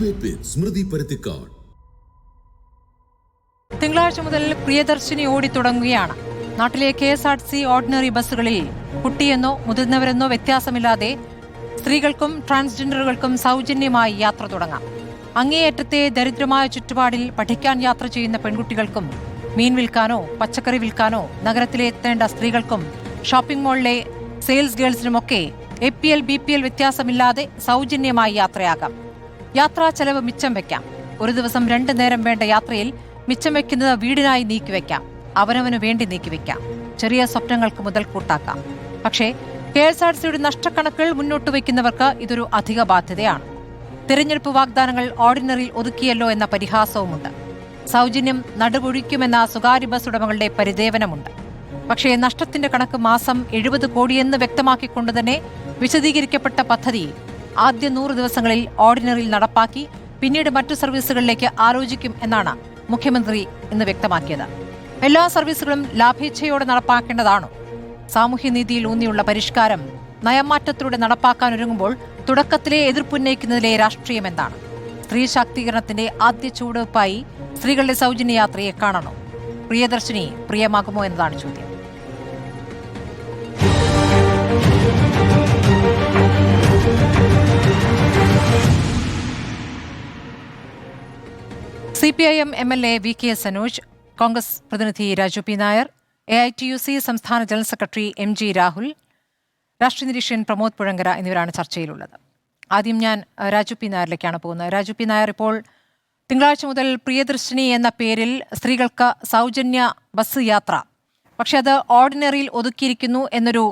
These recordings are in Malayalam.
ഡിബേറ്റ് വിത്ത് സ്മൃതി പരുത്തിക്കാട്. തിങ്കളാഴ്ച മുതൽ പ്രിയദർശിനി ഓടിത്തുടങ്ങുകയാണ്. നാട്ടിലെ KSRTC ഓർഡിനറി ബസ്സുകളിൽ കുട്ടിയെന്നോ മുതിർന്നവരെന്നോ വ്യത്യാസമില്ലാതെ സ്ത്രീകൾക്കും ട്രാൻസ്ജെൻഡറുകൾക്കും സൗജന്യമായി യാത്ര തുടങ്ങാം. അങ്ങേയറ്റത്തെ ദരിദ്രമായ ചുറ്റുപാടിൽ പഠിക്കാൻ യാത്ര ചെയ്യുന്ന പെൺകുട്ടികൾക്കും മീൻ വിൽക്കാനോ പച്ചക്കറി വിൽക്കാനോ നഗരത്തിലെ എത്തേണ്ട സ്ത്രീകൾക്കും ഷോപ്പിംഗ് മാളിലെ സെയിൽസ് ഗേൾസിനുമൊക്കെ APL BPL വ്യത്യാസമില്ലാതെ സൗജന്യമായി യാത്രയാകാം. യാത്രാ ചെലവ് മിച്ചം വയ്ക്കാം. ഒരു ദിവസം 2 നേരം വേണ്ട യാത്രയിൽ മിച്ചം വയ്ക്കുന്നത് വീടിനായി നീക്കിവെക്കാം, അവനവന് വേണ്ടി നീക്കിവെക്കാം, ചെറിയ സ്വപ്നങ്ങൾക്ക് മുതൽക്കൂട്ടാക്കാം. പക്ഷേ KSRTCയുടെ നഷ്ടക്കണക്കുകൾ മുന്നോട്ട് വയ്ക്കുന്നവർക്ക് ഇതൊരു അധിക ബാധ്യതയാണ്. തെരഞ്ഞെടുപ്പ് വാഗ്ദാനങ്ങൾ ഓർഡിനറിയിൽ ഒതുക്കിയല്ലോ എന്ന പരിഹാസവുമുണ്ട്. സൗജന്യം നടുപൊഴിക്കുമെന്ന സ്വകാര്യ ബസ് ഉടമകളുടെ പരിദേവനമുണ്ട്. പക്ഷേ നഷ്ടത്തിന്റെ കണക്ക് മാസം 70 കോടിയെന്ന് വ്യക്തമാക്കിക്കൊണ്ട് തന്നെ വിശദീകരിക്കപ്പെട്ട പദ്ധതി ആദ്യ 100 ദിവസങ്ങളിൽ ഓർഡിനറിയിൽ നടപ്പാക്കി പിന്നീട് മറ്റു സർവീസുകളിലേക്ക് ആലോചിക്കും എന്നാണ് മുഖ്യമന്ത്രി ഇന്ന് വ്യക്തമാക്കിയത്. എല്ലാ സർവീസുകളും ലാഭേച്ഛയോടെ നടപ്പാക്കേണ്ടതാണോ? സാമൂഹ്യനീതിയിൽ ഊന്നിയുള്ള പരിഷ്കാരം നയമാറ്റത്തിലൂടെ നടപ്പാക്കാനൊരുങ്ങുമ്പോൾ തുടക്കത്തിലെ എതിർപ്പുന്നയിക്കുന്നതിലെ രാഷ്ട്രീയം എന്താണ്? സ്ത്രീ ശാക്തീകരണത്തിന്റെ ആദ്യ ചുവടുവയ്പായി സ്ത്രീകളുടെ സൗജന്യ യാത്രയെ കാണണോ? പ്രിയദർശിനി പ്രിയമാകുമോ എന്നതാണ് ചോദ്യം. CPIM MLA VK Sanoj, Congress പ്രതിനിധി രാജു പി നായർ, AITUC സംസ്ഥാന ജനറൽ സെക്രട്ടറി MG രാഹുൽ, രാഷ്ട്രീയ നിരീക്ഷകൻ പ്രമോദ് പുഴങ്കര എന്നിവരാണ് ചർച്ചയിലുള്ളത്. ആദ്യം ഞാൻ രാജു പി നായരിലേക്കാണ് പോകുന്നത്. രാജു പി നായർ, ഇപ്പോൾ തിങ്കളാഴ്ച മുതൽ പ്രിയദർശിനി എന്ന പേരിൽ സ്ത്രീകൾക്ക് സൗജന്യ ബസ് യാത്ര, പക്ഷെ അത് ഓർഡിനറിയിൽ ഒതുക്കിയിരിക്കുന്നു എന്നൊരു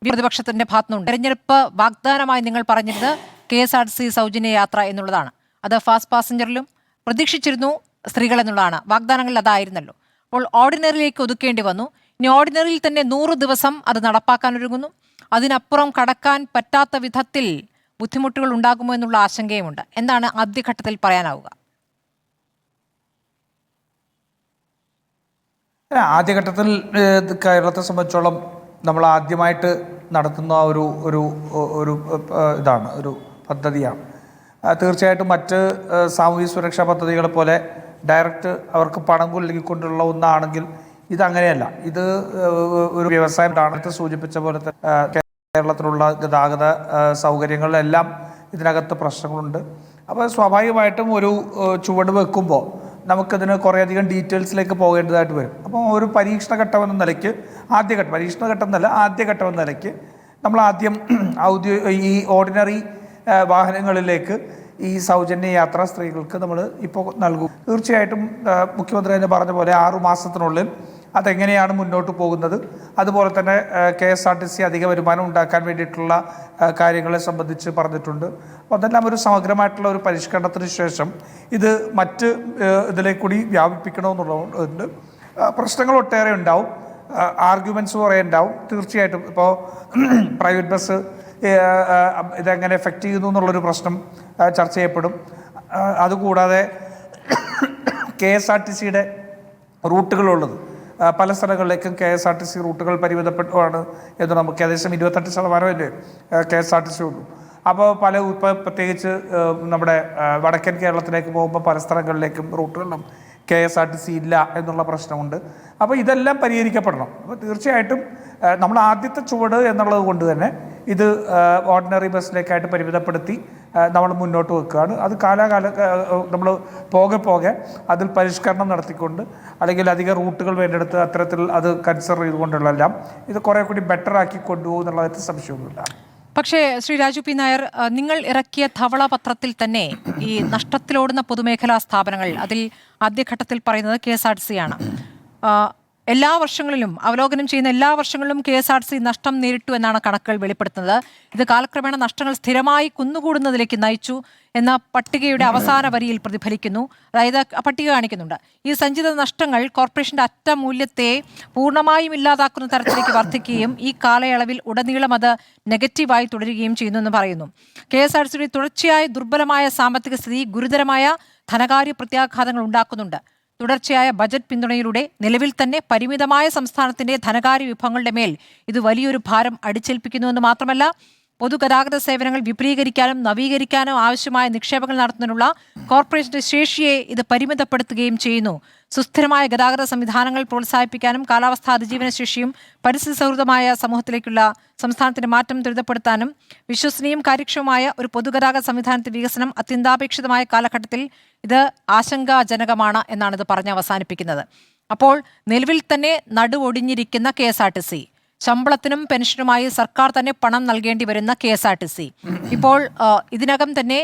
പ്രതിപക്ഷത്തിന്റെ ഭാഗത്തുനിന്നുണ്ട്. തെരഞ്ഞെടുപ്പ് വാഗ്ദാനമായി നിങ്ങൾ പറഞ്ഞിരുന്നത് KSRTC സൗജന്യ യാത്ര എന്നുള്ളതാണ്. അത് ഫാസ്റ്റ് പാസഞ്ചറിലും പ്രതീക്ഷിച്ചിരുന്നു സ്ത്രീകൾ എന്നുള്ളതാണ്. വാഗ്ദാനങ്ങളിൽ അതായിരുന്നല്ലോ. അപ്പോൾ ഓർഡിനറിയിലേക്ക് ഒതുക്കേണ്ടി വന്നു. ഇനി ഓർഡിനറിയിൽ തന്നെ 100 ദിവസം അത് നടപ്പാക്കാനൊരുങ്ങുന്നു. അതിനപ്പുറം കടക്കാൻ പറ്റാത്ത വിധത്തിൽ ബുദ്ധിമുട്ടുകൾ ഉണ്ടാകുമോ എന്നുള്ള ആശങ്കയുമുണ്ട്. എന്താണ് ആദ്യഘട്ടത്തിൽ പറയാനാവുക? ആദ്യഘട്ടത്തിൽ കേരളത്തെ സംബന്ധിച്ചോളം നമ്മൾ ആദ്യമായിട്ട് നടത്തുന്ന ഒരു ഇതാണ്, ഒരു പദ്ധതിയാണ്. തീർച്ചയായിട്ടും മറ്റ് സാമൂഹ്യ സുരക്ഷാ പദ്ധതികളെ പോലെ ഡയറക്റ്റ് അവർക്ക് പണം കൊല്ലിക്കൊണ്ടുള്ള ഒന്നാണെങ്കിൽ ഇതങ്ങനെയല്ല. ഇത് ഒരു വ്യവസായം നേരത്തെ സൂചിപ്പിച്ച പോലെ കേരളത്തിലുള്ള ഗതാഗത സൗകര്യങ്ങളിലെല്ലാം ഇതിനകത്ത് പ്രശ്നങ്ങളുണ്ട്. അപ്പോൾ സ്വാഭാവികമായിട്ടും ഒരു ചുവട് വെക്കുമ്പോൾ നമുക്കതിന് കുറേയധികം ഡീറ്റെയിൽസിലേക്ക് പോകേണ്ടതായിട്ട് വരും. അപ്പോൾ ഒരു പരീക്ഷണഘട്ടം എന്ന നിലയ്ക്ക് ആദ്യഘട്ടം എന്ന നിലയ്ക്ക് നമ്മൾ ആദ്യം ഈ ഓർഡിനറി വാഹനങ്ങളിലേക്ക് ഈ സൗജന്യ യാത്ര സ്ത്രീകൾക്ക് നമ്മൾ ഇപ്പോൾ നൽകും. തീർച്ചയായിട്ടും മുഖ്യമന്ത്രി തന്നെ പറഞ്ഞ പോലെ 6 മാസത്തിനുള്ളിൽ അതെങ്ങനെയാണ് മുന്നോട്ട് പോകുന്നത്, അതുപോലെ തന്നെ KSRTC അധിക വരുമാനം ഉണ്ടാക്കാൻ വേണ്ടിയിട്ടുള്ള കാര്യങ്ങളെ സംബന്ധിച്ച് പറഞ്ഞിട്ടുണ്ട്. അപ്പോൾ അതെല്ലാം ഒരു സമഗ്രമായിട്ടുള്ള ഒരു പരിഷ്കരണത്തിന് ശേഷം ഇത് മറ്റ് ഇതിലേക്ക് കൂടി വ്യാപിപ്പിക്കണമെന്നുള്ളതുകൊണ്ട് പ്രശ്നങ്ങൾ ഒട്ടേറെ ഉണ്ടാവും, ആർഗ്യുമെൻറ്റ്സ് കുറേ ഉണ്ടാവും. തീർച്ചയായിട്ടും ഇപ്പോൾ പ്രൈവറ്റ് ബസ് ഇതെങ്ങനെ എഫക്റ്റ് ചെയ്യുന്നു എന്നുള്ളൊരു പ്രശ്നം ചർച്ച ചെയ്യപ്പെടും. അതുകൂടാതെ KSRTCയുടെ റൂട്ടുകളുള്ളത് പല സ്ഥലങ്ങളിലേക്കും KSRTC റൂട്ടുകൾ പരിമിതപ്പെട്ടുമാണ് എന്ന് നമുക്ക് ഏകദേശം 28% KSRTC ഉള്ളൂ. അപ്പോൾ പ്രത്യേകിച്ച് നമ്മുടെ വടക്കൻ കേരളത്തിലേക്ക് പോകുമ്പോൾ പല സ്ഥലങ്ങളിലേക്കും റൂട്ടുകളിലും KSRTC ഇല്ല എന്നുള്ള പ്രശ്നമുണ്ട്. അപ്പോൾ ഇതെല്ലാം പരിഹരിക്കപ്പെടണം. അപ്പോൾ തീർച്ചയായിട്ടും നമ്മൾ ആദ്യത്തെ ചുവട് എന്നുള്ളത് കൊണ്ട് തന്നെ ഇത് ഓർഡിനറി ബസ്സിലേക്കായിട്ട് പരിമിതപ്പെടുത്തി നമ്മൾ മുന്നോട്ട് വെക്കുകയാണ്. അത് നമ്മൾ പോകെ അതിൽ പരിഷ്കരണം നടത്തിക്കൊണ്ട്, അല്ലെങ്കിൽ അധിക റൂട്ടുകൾ വേണ്ടെടുത്ത് അത്തരത്തിൽ അത് കൺസിഡർ ചെയ്തുകൊണ്ടുള്ളതെല്ലാം ഇത് കുറേ കൂടി ബെറ്റർ ആക്കി കൊണ്ടുപോകും എന്നുള്ളതായിട്ട് സംശയമൊന്നുമില്ല. പക്ഷേ ശ്രീ രാജു പി നായർ, നിങ്ങൾ ഇറക്കിയ ധവള പത്രത്തിൽ തന്നെ ഈ നഷ്ടത്തിലോടുന്ന പൊതുമേഖലാ സ്ഥാപനങ്ങൾ, അതിൽ ആദ്യഘട്ടത്തിൽ പറയുന്നത് KSRTC ആണ്. എല്ലാ വർഷങ്ങളിലും അവലോകനം ചെയ്യുന്ന എല്ലാ വർഷങ്ങളിലും KSRTC നഷ്ടം നേരിട്ടു എന്നാണ് കണക്കുകൾ വെളിപ്പെടുത്തുന്നത്. ഇത് കാലക്രമേണ നഷ്ടങ്ങൾ സ്ഥിരമായി കുന്നുകൂടുന്നതിലേക്ക് നയിച്ചു എന്ന പട്ടികയുടെ അവസാന വരിയിൽ പ്രതിഫലിക്കുന്നു. അതായത് പട്ടിക കാണിക്കുന്നുണ്ട്. ഈ സഞ്ചിത നഷ്ടങ്ങൾ കോർപ്പറേഷന്റെ അറ്റ മൂല്യത്തെ പൂർണ്ണമായും ഇല്ലാതാക്കുന്ന തരത്തിലേക്ക് വർദ്ധിക്കുകയും ഈ കാലയളവിൽ ഉടനീളം അത് നെഗറ്റീവായി തുടരുകയും ചെയ്യുന്നു എന്ന് പറയുന്നു. KSRTCയുടെ തുടർച്ചയായ ദുർബലമായ സാമ്പത്തിക സ്ഥിതി ഗുരുതരമായ ധനകാര്യ പ്രത്യാഘാതങ്ങൾ ഉണ്ടാക്കുന്നുണ്ട്. തുടർച്ചയായ ബജറ്റ് പിന്തുണയിലൂടെ നിലവിൽ തന്നെ പരിമിതമായ സംസ്ഥാനത്തിന്റെ ധനകാര്യ വിഭവങ്ങളുടെ മേൽ ഇത് വലിയൊരു ഭാരം അടിച്ചേൽപ്പിക്കുന്നുവെന്ന് മാത്രമല്ല പൊതുഗതാഗത സേവനങ്ങൾ വിപുലീകരിക്കാനും നവീകരിക്കാനും ആവശ്യമായ നിക്ഷേപങ്ങൾ നടത്തുന്നതിനുള്ള കോർപ്പറേഷന്റെ ശേഷിയെ ഇത് പരിമിതപ്പെടുത്തുകയും ചെയ്യുന്നു. സുസ്ഥിരമായ ഗതാഗത സംവിധാനങ്ങൾ പ്രോത്സാഹിപ്പിക്കാനും കാലാവസ്ഥാ അതിജീവന ശേഷിയും പരിസ്ഥിതി സൗഹൃദമായ സമൂഹത്തിലേക്കുള്ള സംസ്ഥാനത്തിന്റെ മാറ്റം ത്വരിതപ്പെടുത്താനും വിശ്വസനീയവും കാര്യക്ഷമമായ ഒരു പൊതുഗതാഗത സംവിധാനത്തിന്റെ വികസനം അത്യന്താപേക്ഷിതമായ കാലഘട്ടത്തിൽ ഇത് ആശങ്കാജനകമാണ് എന്നാണ് ഇത് പറഞ്ഞ് അവസാനിപ്പിക്കുന്നത്. അപ്പോൾ നിലവിൽ തന്നെ നടുവൊടിഞ്ഞിരിക്കുന്ന KSRTC, ശമ്പളത്തിനും പെൻഷനുമായി സർക്കാർ തന്നെ പണം നൽകേണ്ടി വരുന്ന KSRTC, ഇപ്പോൾ ഇതിനകം തന്നെ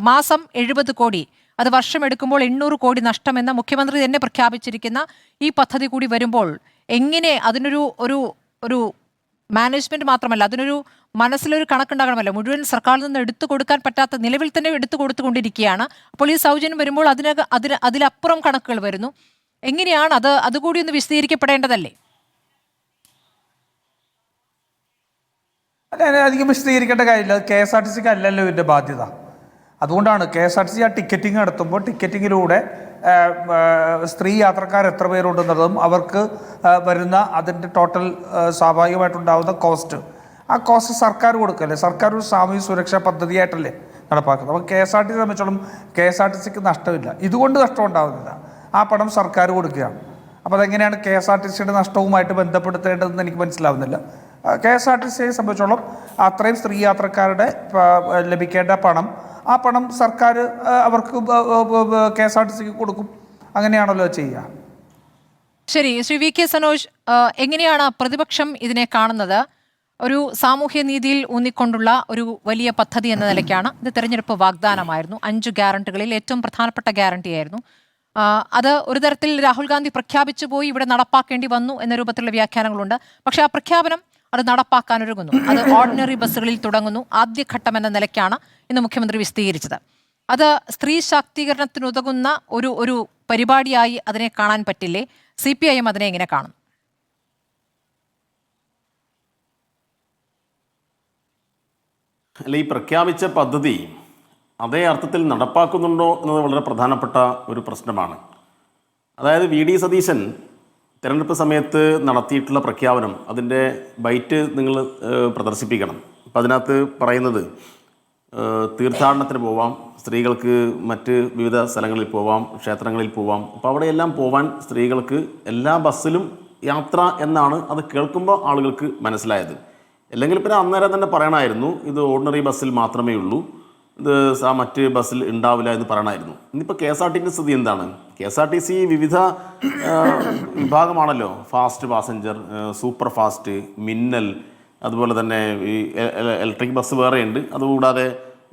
മാസം 70 കോടി, അത് വർഷമെടുക്കുമ്പോൾ 800 കോടി നഷ്ടമെന്ന മുഖ്യമന്ത്രി തന്നെ പ്രഖ്യാപിച്ചിരിക്കുന്ന ഈ പദ്ധതി കൂടി വരുമ്പോൾ എങ്ങനെ അതിനൊരു ഒരു ഒരു മാനേജ്മെന്റ് മാത്രമല്ല, അതിനൊരു മനസ്സിലൊരു കണക്കുണ്ടാകണമല്ലോ. മുഴുവൻ സർക്കാരിൽ നിന്ന് എടുത്തു കൊടുക്കാൻ പറ്റാത്ത നിലവിൽ തന്നെ എടുത്തു കൊടുത്തുകൊണ്ടിരിക്കുകയാണ്. അപ്പോൾ ഈ സൗജന്യം വരുമ്പോൾ അതിലപ്പുറം കണക്കുകൾ വരുന്നു. എങ്ങനെയാണ് അതുകൂടി ഒന്ന് വിശദീകരിക്കപ്പെടേണ്ടതല്ലേ? അല്ല, അധികം വിശദീകരിക്കേണ്ട കാര്യമില്ല. KSRTCക്ക് അല്ലല്ലോ ഇതിൻ്റെ ബാധ്യത. അതുകൊണ്ടാണ് KSRTC ആ ടിക്കറ്റിംഗ് നടത്തുമ്പോൾ ടിക്കറ്റിങ്ങിലൂടെ സ്ത്രീ യാത്രക്കാർ എത്ര പേരുണ്ടെന്നതും അവർക്ക് വരുന്ന അതിൻ്റെ ടോട്ടൽ സ്വാഭാവികമായിട്ടുണ്ടാകുന്ന കോസ്റ്റ്, ആ കോസ്റ്റ് സർക്കാർ കൊടുക്കല്ലേ. സർക്കാർ ഒരു സാമൂഹ്യ സുരക്ഷാ പദ്ധതിയായിട്ടല്ലേ നടപ്പാക്കുന്നത്. അപ്പോൾ KSRTC സംബന്ധിച്ചോളം KSRTCക്ക് നഷ്ടമില്ല, ഇതുകൊണ്ട് നഷ്ടം ഉണ്ടാകുന്നില്ല. ആ പണം സർക്കാർ കൊടുക്കുകയാണ്. അപ്പോൾ അതെങ്ങനെയാണ് KSRTCയുടെ നഷ്ടവുമായിട്ട് ബന്ധപ്പെടുത്തേണ്ടതെന്ന് എനിക്ക് മനസ്സിലാവുന്നില്ല. KSRTCയെ സംബന്ധിച്ചോളം അത്രയും സ്ത്രീ യാത്രക്കാരുടെ ലഭിക്കേണ്ട പണം, ആ പണം സർക്കാർ അവർക്ക് KSRTCക്ക് കൊടുക്കും. അങ്ങനെയാണല്ലോ ചെയ്യുക. ശരി, ശ്രീ VK സനോജ്, എങ്ങനെയാണ് പ്രതിപക്ഷം ഇതിനെ കാണുന്നത്? ഒരു സാമൂഹ്യ നീതിയിൽ ഊന്നിക്കൊണ്ടുള്ള ഒരു വലിയ പദ്ധതി എന്ന നിലയ്ക്കാണ് ഇത്. തെരഞ്ഞെടുപ്പ് വാഗ്ദാനമായിരുന്നു. 5 ഗ്യാരണ്ടികളിൽ ഏറ്റവും പ്രധാനപ്പെട്ട ഗ്യാരണ്ടിയായിരുന്നു അത്. ഒരു തരത്തിൽ രാഹുൽ ഗാന്ധി പ്രഖ്യാപിച്ചു പോയി, ഇവിടെ നടപ്പാക്കേണ്ടി വന്നു എന്ന രൂപത്തിലുള്ള വ്യാഖ്യാനങ്ങളുണ്ട്. പക്ഷേ ആ പ്രഖ്യാപനം അത് നടപ്പാക്കാനൊരുങ്ങുന്നു. അത് ഓർഡിനറി ബസ്സുകളിൽ തുടങ്ങുന്നു. ആദ്യഘട്ടം എന്ന നിലയ്ക്കാണ് ഇന്ന് മുഖ്യമന്ത്രി വിശദീകരിച്ചത്. അത് സ്ത്രീ ശാക്തീകരണത്തിനുതകുന്ന ഒരു പരിപാടിയായി അതിനെ കാണാൻ പറ്റില്ലേ? CPIM അതിനെ എങ്ങനെ കാണും? അല്ല, ഈ പ്രഖ്യാപിച്ച പദ്ധതി അതേ അർത്ഥത്തിൽ നടപ്പാക്കുന്നുണ്ടോ എന്നത് വളരെ പ്രധാനപ്പെട്ട ഒരു പ്രശ്നമാണ്. അതായത് VD സതീശൻ തിരഞ്ഞെടുപ്പ് സമയത്ത് നടത്തിയിട്ടുള്ള പ്രഖ്യാപനം, അതിൻ്റെ ബൈറ്റ് നിങ്ങൾ പ്രദർശിപ്പിക്കണം. അപ്പം അതിനകത്ത് പറയുന്നത് തീർത്ഥാടനത്തിന് പോവാം, സ്ത്രീകൾക്ക് മറ്റ് വിവിധ സ്ഥലങ്ങളിൽ പോവാം, ക്ഷേത്രങ്ങളിൽ പോവാം. അപ്പോൾ അവിടെയെല്ലാം പോവാൻ സ്ത്രീകൾക്ക് എല്ലാ ബസ്സിലും യാത്ര എന്നാണ് അത് കേൾക്കുമ്പോൾ ആളുകൾക്ക് മനസ്സിലായത്. അല്ലെങ്കിൽ പിന്നെ അന്നേരം തന്നെ പറയണമായിരുന്നു ഇത് ഓർഡിനറി ബസ്സിൽ മാത്രമേ ഉള്ളൂ, ഇത് മറ്റ് ബസ്സിൽ ഉണ്ടാവില്ല എന്ന് പറയണമായിരുന്നു. ഇന്നിപ്പോൾ KSRTC സ്ഥിതി എന്താണ്? KSRTC വിവിധ വിഭാഗമാണല്ലോ. ഫാസ്റ്റ് പാസഞ്ചർ, സൂപ്പർ ഫാസ്റ്റ്, മിന്നൽ, അതുപോലെ തന്നെ ഈ ഇലക്ട്രിക് ബസ് വേറെയുണ്ട്. അതുകൂടാതെ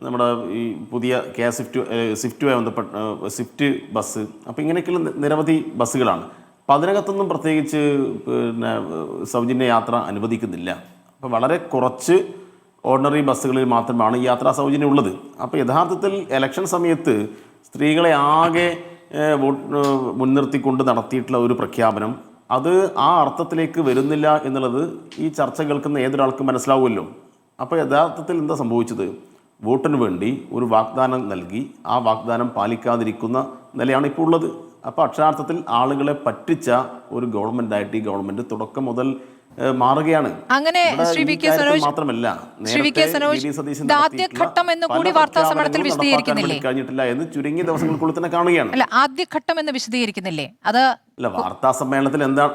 നമ്മുടെ ഈ പുതിയ സ്വിഫ്റ്റുമായി ബന്ധപ്പെട്ട സ്വിഫ്റ്റ് ബസ്. അപ്പോൾ ഇങ്ങനെയൊക്കെയുള്ള നിരവധി ബസ്സുകളാണ്. അപ്പം അതിനകത്തൊന്നും പ്രത്യേകിച്ച് പിന്നെ സൗജന്യ യാത്ര അനുവദിക്കുന്നില്ല. അപ്പോൾ വളരെ കുറച്ച് ഓർഡിനറി ബസ്സുകളിൽ മാത്രമാണ് ഈ യാത്രാ സൗജന്യം ഉള്ളത്. അപ്പോൾ യഥാർത്ഥത്തിൽ ഇലക്ഷൻ സമയത്ത് സ്ത്രീകളെ ആകെ മുൻനിർത്തിക്കൊണ്ട് നടത്തിയിട്ടുള്ള ഒരു പ്രഖ്യാപനം, അത് ആ അർത്ഥത്തിലേക്ക് വരുന്നില്ല എന്നുള്ളത് ഈ ചർച്ച കേൾക്കുന്ന ഏതൊരാൾക്കും മനസ്സിലാവുമല്ലോ. അപ്പോൾ യഥാർത്ഥത്തിൽ എന്താ സംഭവിച്ചത്? വോട്ടിന് വേണ്ടി ഒരു വാഗ്ദാനം നൽകി ആ വാഗ്ദാനം പാലിക്കാതിരിക്കുന്ന നിലയാണ് ഇപ്പോൾ ഉള്ളത്. അപ്പോൾ അക്ഷരാർത്ഥത്തിൽ ആളുകളെ പറ്റിച്ച ഒരു ഗവൺമെൻറ്റായിട്ട് ഈ ഗവൺമെൻറ് തുടക്കം മുതൽ മാറുകയാണ്. അങ്ങനെ ശ്രീ VK സനോജ് ആദ്യഘട്ടം എന്ന് കൂടി വാർത്താ സമ്മേളനത്തിൽ വിശദീകരിക്കുന്നില്ലേ? കഴിഞ്ഞിട്ടില്ല എന്ന് ചുരുങ്ങിയ ദിവസങ്ങൾക്കുള്ളിൽ തന്നെ കാണുകയാണ്. അല്ല, ആദ്യഘട്ടം എന്ന് വിശദീകരിക്കുന്നില്ലേ? അത് അല്ല, വാർത്താ സമ്മേളനത്തിൽ എന്താ?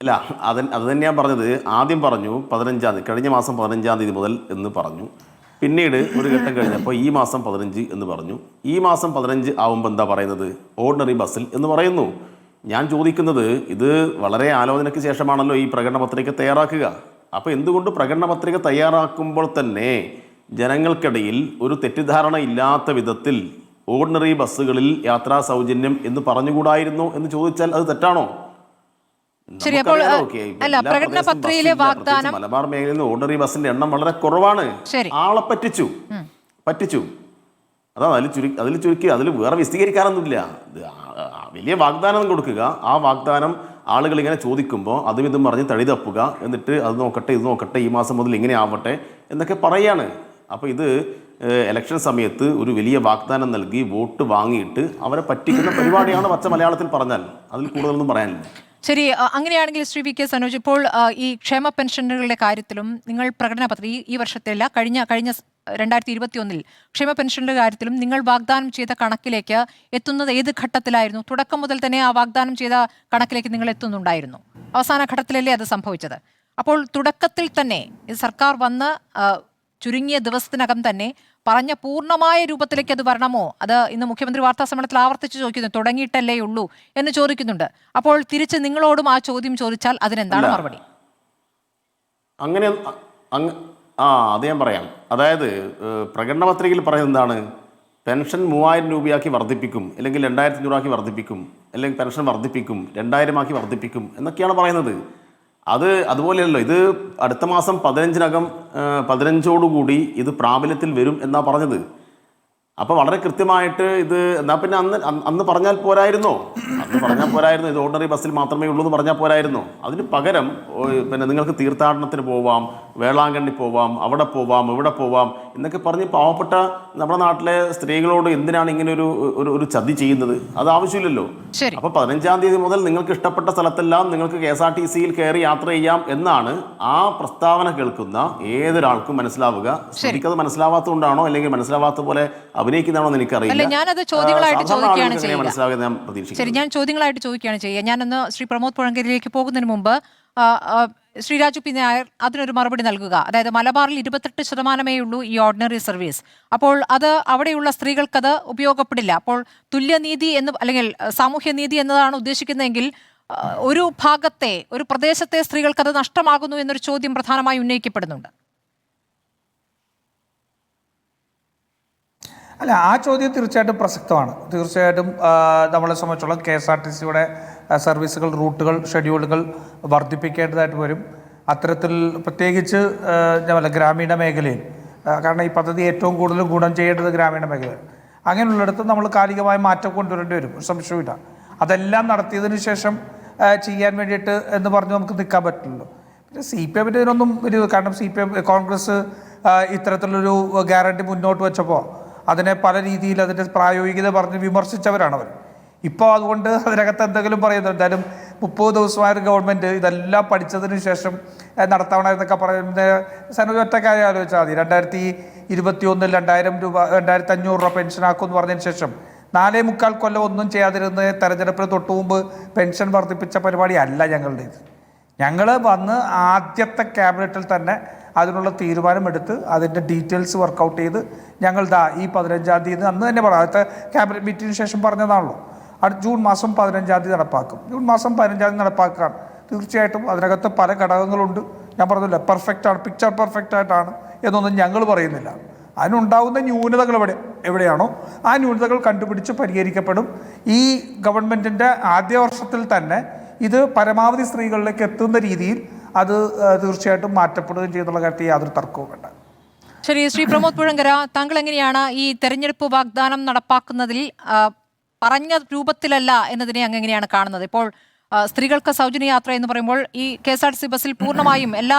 അല്ല, അത് തന്നെയാണ് പറഞ്ഞത്. ആദ്യം പറഞ്ഞു 15-ാം തീയതി, കഴിഞ്ഞ മാസം 15-ാം തീയതി മുതൽ എന്ന് പറഞ്ഞു. പിന്നീട് ഒരു ഘട്ടം കഴിഞ്ഞപ്പോൾ ഈ മാസം 15 എന്ന് പറഞ്ഞു. ഈ മാസം 15 ആവുമ്പോൾ എന്താ പറയുന്നത്? ഓർഡിനറി ബസ്സിൽ എന്ന് പറയുന്നു. ഞാൻ ചോദിക്കുന്നത്, ഇത് വളരെ ആലോചനയ്ക്ക് ശേഷമാണല്ലോ ഈ പ്രകടന പത്രിക തയ്യാറാക്കുക. അപ്പോൾ എന്തുകൊണ്ട് പ്രകടന പത്രിക തയ്യാറാക്കുമ്പോൾ തന്നെ ജനങ്ങൾക്കിടയിൽ ഒരു തെറ്റിദ്ധാരണ ഇല്ലാത്ത വിധത്തിൽ ഓർഡിനറി ബസ്സുകളിൽ യാത്രാ സൗജന്യം എന്ന് പറഞ്ഞുകൂടായിരുന്നു എന്ന് ചോദിച്ചാൽ അത് തെറ്റാണോ? ശരി, അപ്പോൾ അല്ല, പ്രകടന പത്രികയിലെ വാഗ്ദാനം മലബാർ മേഖലയിൽ നിന്ന് ഓർഡിനറി ബസ്സിന്റെ എണ്ണം വളരെ കുറവാണ്. ആളെ പറ്റിച്ചു. അതാണ് അതിൽ ചുരുക്കി, അതിൽ വേറെ വിശദീകരിക്കാനൊന്നുമില്ല. വലിയ വാഗ്ദാനം കൊടുക്കുക, ആ വാഗ്ദാനം ആളുകൾ ഇങ്ങനെ ചോദിക്കുമ്പോൾ അതും ഇതും പറഞ്ഞ് തടി തപ്പുക, എന്നിട്ട് അത് നോക്കട്ടെ ഇത് നോക്കട്ടെ ഈ മാസം മുതൽ ഇങ്ങനെ ആവട്ടെ എന്നൊക്കെ പറയാണ്. അപ്പോൾ ഇത് ഇലക്ഷൻ സമയത്ത് ഒരു വലിയ വാഗ്ദാനം നൽകി വോട്ട് വാങ്ങിയിട്ട് അവരെ പറ്റിക്കുന്ന പരിപാടിയാണ് പച്ച മലയാളത്തിൽ പറഞ്ഞാൽ. അതിൽ കൂടുതലൊന്നും പറയാനില്ല. ശരി, അങ്ങനെയാണെങ്കിൽ ശ്രീ വി കെ സനോജ്, ഇപ്പോൾ ഈ ക്ഷേമ പെൻഷനുകളുടെ കാര്യത്തിലും നിങ്ങൾ പ്രകടന പത്രിക ഈ വർഷത്തെയല്ല കഴിഞ്ഞ 2021 ക്ഷേമ പെൻഷനുകളുടെ കാര്യത്തിലും നിങ്ങൾ വാഗ്ദാനം ചെയ്ത കണക്കിലേക്ക് എത്തുന്നത് ഏത് ഘട്ടത്തിലായിരുന്നു? തുടക്കം മുതൽ തന്നെ ആ വാഗ്ദാനം ചെയ്ത കണക്കിലേക്ക് നിങ്ങൾ എത്തുന്നുണ്ടായിരുന്നു? അവസാന ഘട്ടത്തിലല്ലേ അത് സംഭവിച്ചത്? അപ്പോൾ തുടക്കത്തിൽ തന്നെ ഇത് സർക്കാർ വന്ന് ചുരുങ്ങിയ ദിവസത്തിനകം തന്നെ പറഞ്ഞ പൂർണ്ണമായ രൂപത്തിലേക്ക് അത് വരണമോ? അത് ഇന്ന് മുഖ്യമന്ത്രി വാർത്താ സമ്മേളനത്തിൽ ആവർത്തിച്ച് ചോദിക്കുന്നു, തുടങ്ങിയിട്ടല്ലേ ഉള്ളൂ എന്ന് ചോദിക്കുന്നുണ്ട്. അപ്പോൾ തിരിച്ച് നിങ്ങളോടും ആ ചോദ്യം ചോദിച്ചാൽ അതിനെന്താണ് മറുപടി? അങ്ങനെ അത് ഞാൻ പറയാം. അതായത് പ്രകടന പത്രികയിൽ പറയുന്നത് എന്താണ്? പെൻഷൻ 3000 രൂപയാക്കി വർദ്ധിപ്പിക്കും, അല്ലെങ്കിൽ 2500 ആക്കി വർദ്ധിപ്പിക്കും, അല്ലെങ്കിൽ പെൻഷൻ വർദ്ധിപ്പിക്കും, 2000 ആക്കി വർദ്ധിപ്പിക്കും എന്നൊക്കെയാണ് പറയുന്നത്. അതുപോലെയല്ലോ, ഇത് അടുത്ത മാസം 15-നകം 15ഓടുകൂടി ഇത് പ്രാബല്യത്തിൽ വരും എന്നാണ് പറഞ്ഞത്. അപ്പോൾ വളരെ കൃത്യമായിട്ട് ഇത് എന്നാൽ പിന്നെ അന്ന് പറഞ്ഞാൽ പോരായിരുന്നോ? ഇത് ഓർഡിനറി ബസ്സിൽ മാത്രമേ ഉള്ളൂ എന്ന് പറഞ്ഞാൽ പോരായിരുന്നോ? അതിന് പകരം പിന്നെ നിങ്ങൾക്ക് തീർത്ഥാടനത്തിന് പോവാം, വേളാങ്കണ്ണി പോവാം, അവിടെ പോവാം, ഇവിടെ പോവാം എന്നൊക്കെ പറഞ്ഞ് പാവപ്പെട്ട നമ്മുടെ നാട്ടിലെ സ്ത്രീകളോട് എന്തിനാണ് ഇങ്ങനെ ഒരു ചതി ചെയ്യുന്നത്? അത് ആവശ്യമില്ലല്ലോ. അപ്പോൾ 15-ാം തീയതി മുതൽ നിങ്ങൾക്ക് ഇഷ്ടപ്പെട്ട സ്ഥലത്തെല്ലാം നിങ്ങൾക്ക് KSRTCയിൽ കയറി യാത്ര ചെയ്യാം എന്നാണ് ആ പ്രസ്താവന കേൾക്കുന്ന ഏതൊരാൾക്കും മനസ്സിലാവുക. ശരിക്കത് മനസ്സിലാവാത്തതുകൊണ്ടാണോ അല്ലെങ്കിൽ മനസ്സിലാവാത്ത പോലെ അഭിനയിക്കുന്നതാണോ എന്ന് എനിക്കറിയില്ല. ഞാനത് ചോദ്യങ്ങളായിട്ട് ചോദിക്കുകയാണ് ചെയ്യുക. ഞാൻ ചോദ്യങ്ങളായിട്ട് ചോദിക്കുകയാണ് ചെയ്യുക. ഞാനൊന്ന് ശ്രീ പ്രമോദ് പുഴങ്കരിയിലേക്ക് പോകുന്നതിന് മുമ്പ് ശ്രീ രാജു പി നായർ അതിനൊരു മറുപടി നൽകുക. അതായത് മലബാറിൽ 28% ഉള്ളൂ ഈ ഓർഡിനറി സർവീസ്. അപ്പോൾ അത് അവിടെയുള്ള സ്ത്രീകൾക്കത് ഉപയോഗപ്പെടില്ല. അപ്പോൾ തുല്യനീതി അല്ലെങ്കിൽ സാമൂഹ്യനീതി എന്നതാണ് ഉദ്ദേശിക്കുന്നതെങ്കിൽ ഒരു ഭാഗത്തെ ഒരു പ്രദേശത്തെ സ്ത്രീകൾക്കത് നഷ്ടമാകുന്നു എന്നൊരു ചോദ്യം പ്രധാനമായി ഉന്നയിക്കപ്പെടുന്നുണ്ട്. അല്ല, ആ ചോദ്യം തീർച്ചയായിട്ടും പ്രസക്തമാണ്. തീർച്ചയായിട്ടും നമ്മളെ സംബന്ധിച്ചോളം KSRTCയുടെ സർവീസുകൾ, റൂട്ടുകൾ, ഷെഡ്യൂളുകൾ വർദ്ധിപ്പിക്കേണ്ടതായിട്ട് വരും. അത്തരത്തിൽ പ്രത്യേകിച്ച് ഗ്രാമീണ മേഖലയിൽ, കാരണം ഈ പദ്ധതി ഏറ്റവും കൂടുതൽ ഗുണം ചെയ്യേണ്ടത് ഗ്രാമീണ മേഖലയിൽ. അങ്ങനെയുള്ളിടത്ത് നമ്മൾ കാലികമായ മാറ്റം കൊണ്ടുവരേണ്ടി വരും, സംശയമില്ല. അതെല്ലാം നടത്തിയതിന് ശേഷം ചെയ്യാൻ വേണ്ടിയിട്ട് എന്ന് പറഞ്ഞ് നമുക്ക് നിൽക്കാൻ പറ്റില്ലല്ലോ. പിന്നെ CPM ഇതിനൊന്നും കാരണം കോൺഗ്രസ് ഇത്തരത്തിലൊരു ഗ്യാരണ്ടി മുന്നോട്ട് വെച്ചപ്പോൾ അതിനെ പല രീതിയിൽ അതിൻ്റെ പ്രായോഗികത പറഞ്ഞ് വിമർശിച്ചവരാണ് അവർ. ഇപ്പോൾ അതുകൊണ്ട് അതിനകത്ത് എന്തെങ്കിലും പറയുന്നത്, എന്തായാലും 30 ദിവസമായ ഗവൺമെൻറ് ഇതെല്ലാം പഠിച്ചതിന് ശേഷം നടത്തണമെന്നൊക്കെ പറയുന്നത് സനോജ് ഒറ്റ കാര്യം ആലോചിച്ചാൽ മതി. 2021 2000 രൂപ 2500 രൂപ പെൻഷനാക്കുമെന്ന് പറഞ്ഞതിന് ശേഷം 4.25 കൊല്ലം ഒന്നും ചെയ്യാതിരുന്ന തെരഞ്ഞെടുപ്പിന് തൊട്ടു മുമ്പ് പെൻഷൻ വർദ്ധിപ്പിച്ച പരിപാടി അല്ല ഞങ്ങളുടേത്. ഞങ്ങൾ വന്ന് ആദ്യത്തെ ക്യാബിനറ്റിൽ തന്നെ അതിനുള്ള തീരുമാനമെടുത്ത് അതിൻ്റെ ഡീറ്റെയിൽസ് വർക്കൗട്ട് ചെയ്ത് ഞങ്ങൾ ഈ 15-ാം തീയതി അന്ന് തന്നെ പറയാം, അടുത്ത ക്യാബിനറ്റ് മീറ്റിങ്ങിന് ശേഷം പറഞ്ഞതാണല്ലോ, ജൂൺ മാസം 15-ാം തീയതി നടപ്പാക്കും. ജൂൺ മാസം 15-ാം തീയതി നടപ്പാക്കാൻ തീർച്ചയായിട്ടും അതിനകത്ത് പല ഘടകങ്ങളുണ്ട്. ഞാൻ പറഞ്ഞില്ല, പെർഫെക്റ്റാണ്, പിക്ചർ പെർഫെക്റ്റ് ആയിട്ടാണ് എന്നൊന്നും ഞങ്ങൾ പറയുന്നില്ല. അതിനുണ്ടാകുന്ന ന്യൂനതകൾ എവിടെയാണോ ആ ന്യൂനതകൾ കണ്ടുപിടിച്ച് പരിഹരിക്കപ്പെടും. ഈ ഗവൺമെൻറ്റിൻ്റെ ആദ്യ വർഷത്തിൽ തന്നെ ഇത് പരമാവധി സ്ത്രീകളിലേക്ക് എത്തുന്ന രീതിയിൽ അത് തീർച്ചയായിട്ടും മാറ്റപ്പെടുകയും ചെയ്യുന്നുള്ള കാര്യത്തിൽ യാതൊരു തർക്കവും വേണ്ട. ശരി, ശ്രീ പ്രമോദ് പുഴങ്കര, താങ്കൾ എങ്ങനെയാണ് ഈ തെരഞ്ഞെടുപ്പ് വാഗ്ദാനം നടപ്പാക്കുന്നതിൽ പറഞ്ഞ രൂപത്തിലല്ല എന്നതിനെ അങ്ങ് എങ്ങനെയാണ് കാണുന്നത്? ഇപ്പോൾ സ്ത്രീകൾക്ക് സൗജന്യ യാത്ര എന്ന് പറയുമ്പോൾ ഈ KSRTC ബസ്സിൽ പൂർണ്ണമായും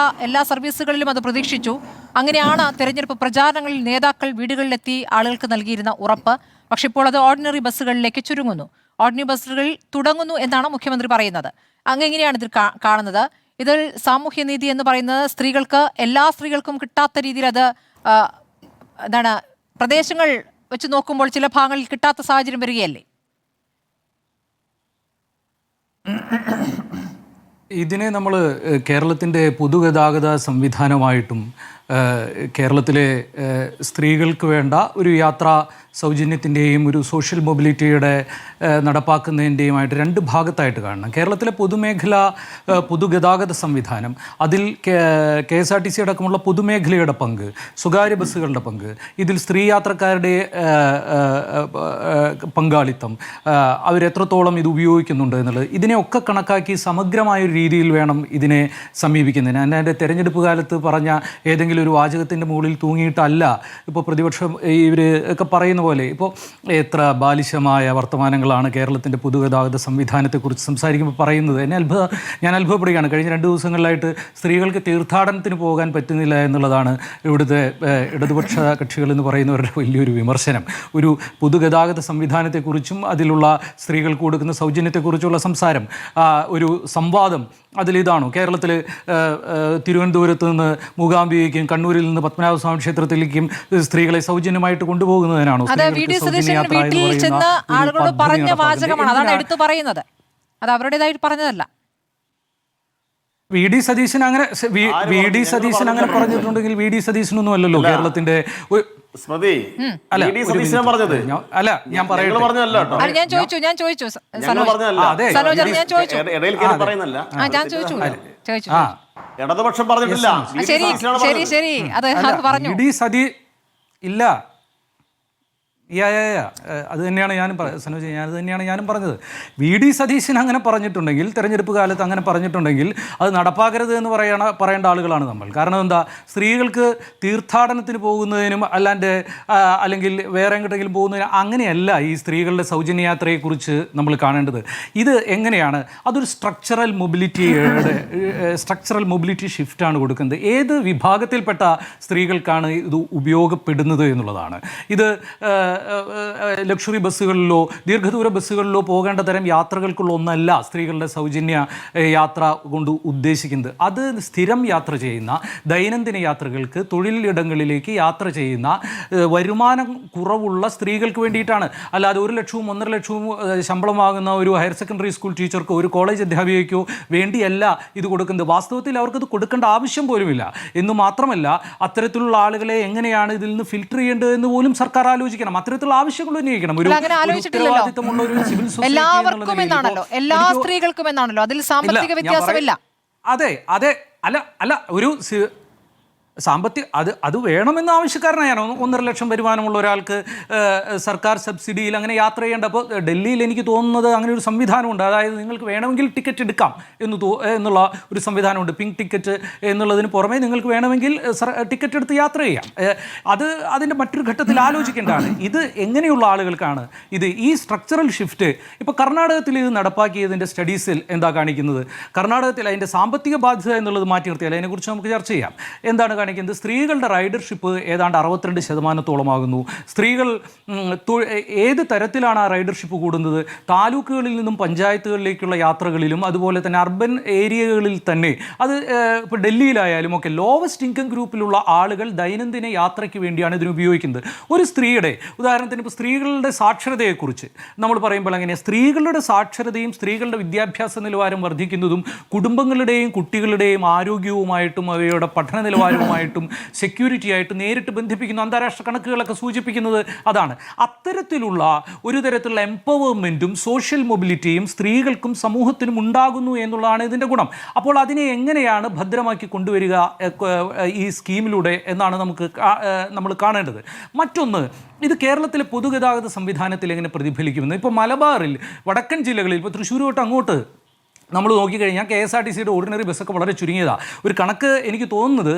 എല്ലാ സർവീസുകളിലും അത് പ്രതീക്ഷിച്ചു. അങ്ങനെയാണ് തെരഞ്ഞെടുപ്പ് പ്രചാരണങ്ങളിൽ നേതാക്കൾ വീടുകളിലെത്തി ആളുകൾക്ക് നൽകിയിരുന്ന ഉറപ്പ്. പക്ഷെ ഇപ്പോൾ അത് ഓർഡിനറി ബസ്സുകളിലേക്ക് ചുരുങ്ങുന്നു, ഓർഡിനറി ബസ്സുകൾ തുടങ്ങുന്നു എന്നാണ് മുഖ്യമന്ത്രി പറയുന്നത്. അങ്ങ് എങ്ങനെയാണ് ഇത് കാണുന്നത്? ഇതിൽ സാമൂഹ്യനീതി എന്ന് പറയുന്നത് എല്ലാ സ്ത്രീകൾക്കും കിട്ടാത്ത രീതിയിൽ അത് പ്രദേശങ്ങൾ വെച്ച് നോക്കുമ്പോൾ ചില ഭാഗങ്ങളിൽ കിട്ടാത്ത സാഹചര്യം വരികയല്ലേ? ഇതിനെ നമ്മൾ കേരളത്തിൻ്റെ പൊതുഗതാഗത സംവിധാനമായിട്ടും കേരളത്തിലെ സ്ത്രീകൾക്ക് വേണ്ട ഒരു യാത്രാ സൗജന്യത്തിൻ്റെയും ഒരു സോഷ്യൽ മൊബിലിറ്റിയുടെ നടപ്പാക്കുന്നതിൻ്റെയുമായിട്ട് രണ്ട് ഭാഗത്തായിട്ട് കാണണം. കേരളത്തിലെ പൊതുഗതാഗത സംവിധാനം, അതിൽ KSRTC അടക്കമുള്ള പൊതുമേഖലയുടെ പങ്ക്, സ്വകാര്യ ബസ്സുകളുടെ പങ്ക്, ഇതിൽ സ്ത്രീ യാത്രക്കാരുടെ പങ്കാളിത്തം, അവരെത്രത്തോളം ഇത് ഉപയോഗിക്കുന്നുണ്ട് എന്നുള്ളത്, ഇതിനെയൊക്കെ കണക്കാക്കി സമഗ്രമായൊരു രീതിയിൽ വേണം ഇതിനെ സമീപിക്കുന്നതിന്. ഞാൻ എൻ്റെ തെരഞ്ഞെടുപ്പ് കാലത്ത് പറഞ്ഞ ഏതെങ്കിലും ഏതെങ്കിലും ഒരു വാചകത്തിൻ്റെ മുകളിൽ തൂങ്ങിയിട്ടല്ല ഇപ്പോൾ പ്രതിപക്ഷം ഇവർ ഒക്കെ പറയുന്ന പോലെ ഇപ്പോൾ എത്ര ബാലിശമായ വർത്തമാനങ്ങളാണ് കേരളത്തിൻ്റെ പൊതുഗതാഗത സംവിധാനത്തെക്കുറിച്ച് സംസാരിക്കുമ്പോൾ പറയുന്നത്. ഞാൻ അത്ഭുതപ്പെടുകയാണ്. കഴിഞ്ഞ 2 ദിവസങ്ങളിലായിട്ട് സ്ത്രീകൾക്ക് തീർത്ഥാടനത്തിന് പോകാൻ പറ്റുന്നില്ല എന്നുള്ളതാണ് ഇവിടുത്തെ ഇടതുപക്ഷ കക്ഷികളെന്ന് പറയുന്നവരുടെ വലിയൊരു വിമർശനം. ഒരു പൊതുഗതാഗത സംവിധാനത്തെക്കുറിച്ചും അതിലുള്ള സ്ത്രീകൾക്ക് കൊടുക്കുന്ന സൗജന്യത്തെക്കുറിച്ചുള്ള സംസാരം, ഒരു സംവാദം അതിലിതാണോ? കേരളത്തിൽ തിരുവനന്തപുരത്ത് നിന്ന് മൂകാംബികയ്ക്കും കണ്ണൂരിൽ നിന്ന് പത്മനാഭസ്വാമി ക്ഷേത്രത്തിലേക്കും സ്ത്രീകളെ സൗജന്യമായിട്ട് കൊണ്ടുപോകുന്നതിനാണോ? വീട്ടിൽ ചെന്ന് ആളുകളോട് പറഞ്ഞ വാചകമാണ്, അതാണ് എടുത്തു പറയുന്നത്. അത് അവരുടേതായിട്ട് പറഞ്ഞതല്ല. വി ഡി സതീശൻ അങ്ങനെ പറഞ്ഞിട്ടുണ്ടെങ്കിൽ വി ഡി സതീശനൊന്നും അല്ലല്ലോ കേരളത്തിന്റെ സ്മൃതി. അല്ല ഞാൻ ഇടതുപക്ഷം പറഞ്ഞിട്ടില്ല. ശരി പറഞ്ഞു. ഇല്ല, അത് തന്നെയാണ് ഞാനും സനോജ്, അത് തന്നെയാണ് ഞാനും പറഞ്ഞത്. വി ഡി സതീശൻ അങ്ങനെ പറഞ്ഞിട്ടുണ്ടെങ്കിൽ, തെരഞ്ഞെടുപ്പ് കാലത്ത് അങ്ങനെ പറഞ്ഞിട്ടുണ്ടെങ്കിൽ അത് നടപ്പാക്കരുത് എന്ന് പറയേണ്ട ആളുകളാണ് നമ്മൾ. കാരണം എന്താ, സ്ത്രീകൾക്ക് തീർത്ഥാടനത്തിന് പോകുന്നതിനും അല്ലെങ്കിൽ വേറെ എങ്ങോട്ടെങ്കിലും പോകുന്നതിനും അങ്ങനെയല്ല ഈ സ്ത്രീകളുടെ സൗജന്യയാത്രയെക്കുറിച്ച് നമ്മൾ കാണേണ്ടത്. ഇത് എങ്ങനെയാണ്, അതൊരു സ്ട്രക്ചറൽ മൊബിലിറ്റി ഷിഫ്റ്റാണ് കൊടുക്കുന്നത്. ഏത് വിഭാഗത്തിൽപ്പെട്ട സ്ത്രീകൾക്കാണ് ഇത് ഉപയോഗപ്പെടുന്നത് എന്നുള്ളതാണ്. ഇത് ലക്ഷറി ബസ്സുകളിലോ ദീർഘദൂര ബസ്സുകളിലോ പോകേണ്ട തരം യാത്രകൾക്കുള്ള ഒന്നല്ല സ്ത്രീകളുടെ സൗജന്യ യാത്ര കൊണ്ട് ഉദ്ദേശിക്കുന്നത്. അത് സ്ഥിരം യാത്ര ചെയ്യുന്ന, ദൈനംദിന യാത്രകൾക്ക്, തൊഴിലിടങ്ങളിലേക്ക് യാത്ര ചെയ്യുന്ന, വരുമാനം കുറവുള്ള സ്ത്രീകൾക്ക് വേണ്ടിയിട്ടാണ്. അല്ലാതെ 1 ലക്ഷവും 1.5 ലക്ഷവും ശമ്പളം വാങ്ങുന്ന ഒരു ഹയർ സെക്കൻഡറി സ്കൂൾ ടീച്ചർക്കോ ഒരു കോളേജ് അധ്യാപികയ്ക്കോ വേണ്ടിയല്ല ഇത് കൊടുക്കുന്നത്. വാസ്തവത്തിൽ അവർക്കത് കൊടുക്കേണ്ട ആവശ്യം പോലുമില്ല. എന്ന് മാത്രമല്ല, അത്തരത്തിലുള്ള ആളുകളെ എങ്ങനെയാണ് ഇതിൽ നിന്ന് ഫിൽട്ടർ ചെയ്യേണ്ടത് എന്ന് പോലും സർക്കാർ ആലോചിക്കണം. അത്തരത്തിലുള്ള ആവശ്യങ്ങൾ ഉന്നയിക്കണം. ഉത്തരവാദിത്തമുള്ള ഒരു സിവിൽ സൊസൈറ്റി, എല്ലാ സ്ത്രീകൾക്കും എന്നാണല്ലോ, അതിൽ സാമ്പത്തിക വ്യത്യാസമില്ല. അതെ അല്ല ഒരു അത് വേണമെന്ന ആവശ്യക്കാരനാണ്. 1.5 ലക്ഷം വരുമാനമുള്ള ഒരാൾക്ക് സർക്കാർ സബ്സിഡിയിൽ അങ്ങനെ യാത്ര ചെയ്യേണ്ട. അപ്പോൾ ഡൽഹിയിൽ എനിക്ക് തോന്നുന്നത് അങ്ങനെ ഒരു സംവിധാനമുണ്ട്. അതായത് നിങ്ങൾക്ക് വേണമെങ്കിൽ ടിക്കറ്റ് എടുക്കാം എന്നുള്ള ഒരു സംവിധാനമുണ്ട്. പിങ്ക് ടിക്കറ്റ് എന്നുള്ളതിന് പുറമെ നിങ്ങൾക്ക് വേണമെങ്കിൽ ടിക്കറ്റ് എടുത്ത് യാത്ര ചെയ്യാം. അതിൻ്റെ മറ്റൊരു ഘട്ടത്തിൽ ആലോചിക്കേണ്ടതാണ്. ഇത് എങ്ങനെയുള്ള ആളുകൾക്കാണ് ഇത് ഈ സ്ട്രക്ചറൽ ഷിഫ്റ്റ്? ഇപ്പോൾ കർണാടകത്തിൽ ഇത് നടപ്പാക്കിയതിൻ്റെ സ്റ്റഡീസിൽ എന്താ കാണിക്കുന്നത്? കർണാടകത്തിൽ അതിൻ്റെ സാമ്പത്തിക ബാധ്യത എന്നുള്ളത് മാറ്റി നിർത്തിയാൽ അതിനെക്കുറിച്ച് നമുക്ക് ചർച്ച ചെയ്യാം. എന്താണ് കാണിക്കുന്നത്? സ്ത്രീകളുടെ റൈഡർഷിപ്പ് ഏതാണ്ട് 62% സ്ത്രീകൾ ഏത് തരത്തിലാണ് ആ റൈഡർഷിപ്പ് കൂടുന്നത്? താലൂക്കുകളിൽ നിന്നും പഞ്ചായത്തുകളിലേക്കുള്ള യാത്രകളിലും അതുപോലെ തന്നെ അർബൻ ഏരിയകളിൽ തന്നെ, അത് ഇപ്പോൾ ഡൽഹിയിലായാലും ഒക്കെ ലോവസ്റ്റ് ഇൻകം ഗ്രൂപ്പിലുള്ള ആളുകൾ ദൈനംദിന യാത്രയ്ക്ക് വേണ്ടിയാണ് ഇതിന് ഉപയോഗിക്കുന്നത്. ഒരു സ്ത്രീയുടെ ഉദാഹരണത്തിന് ഇപ്പോൾ സ്ത്രീകളുടെ സാക്ഷരതയെക്കുറിച്ച് നമ്മൾ പറയുമ്പോൾ എങ്ങനെയാണ് സ്ത്രീകളുടെ സാക്ഷരതയും സ്ത്രീകളുടെ വിദ്യാഭ്യാസ നിലവാരം വർദ്ധിക്കുന്നതും കുടുംബങ്ങളുടെയും കുട്ടികളുടെയും ആരോഗ്യവുമായിട്ടും അവയുടെ പഠന നിലവാരവുമായിട്ടും സെക്യൂരിറ്റി ആയിട്ട് നേരിട്ട് ബന്ധിപ്പിക്കുന്ന അന്താരാഷ്ട്ര കണക്കുകളൊക്കെ സൂചിപ്പിക്കുന്നത് അതാണ്. അത്തരത്തിലുള്ള ഒരു തരത്തിലുള്ള എംപവർമെൻറ്റും സോഷ്യൽ മൊബിലിറ്റിയും സ്ത്രീകൾക്കും സമൂഹത്തിനും ഉണ്ടാകുന്നു എന്നുള്ളതാണ് ഇതിൻ്റെ ഗുണം. അപ്പോൾ അതിനെ എങ്ങനെയാണ് ഭദ്രമാക്കി കൊണ്ടുവരിക ഈ സ്കീമിലൂടെ എന്നാണ് നമ്മൾ കാണേണ്ടത്. മറ്റൊന്ന്, ഇത് കേരളത്തിലെ പൊതുഗതാഗത സംവിധാനത്തിൽ എങ്ങനെ പ്രതിഫലിക്കുമെന്ന്. ഇപ്പോൾ മലബാറിൽ വടക്കൻ ജില്ലകളിൽ, ഇപ്പോൾ തൃശ്ശൂർ തൊട്ട് അങ്ങോട്ട് നമ്മൾ നോക്കിക്കഴിഞ്ഞാൽ KSRTCയുടെ ഓർഡിനറി ബസ്സൊക്കെ വളരെ ചുരുങ്ങിയതാണ്. ഒരു കണക്ക് എനിക്ക് തോന്നുന്നത്,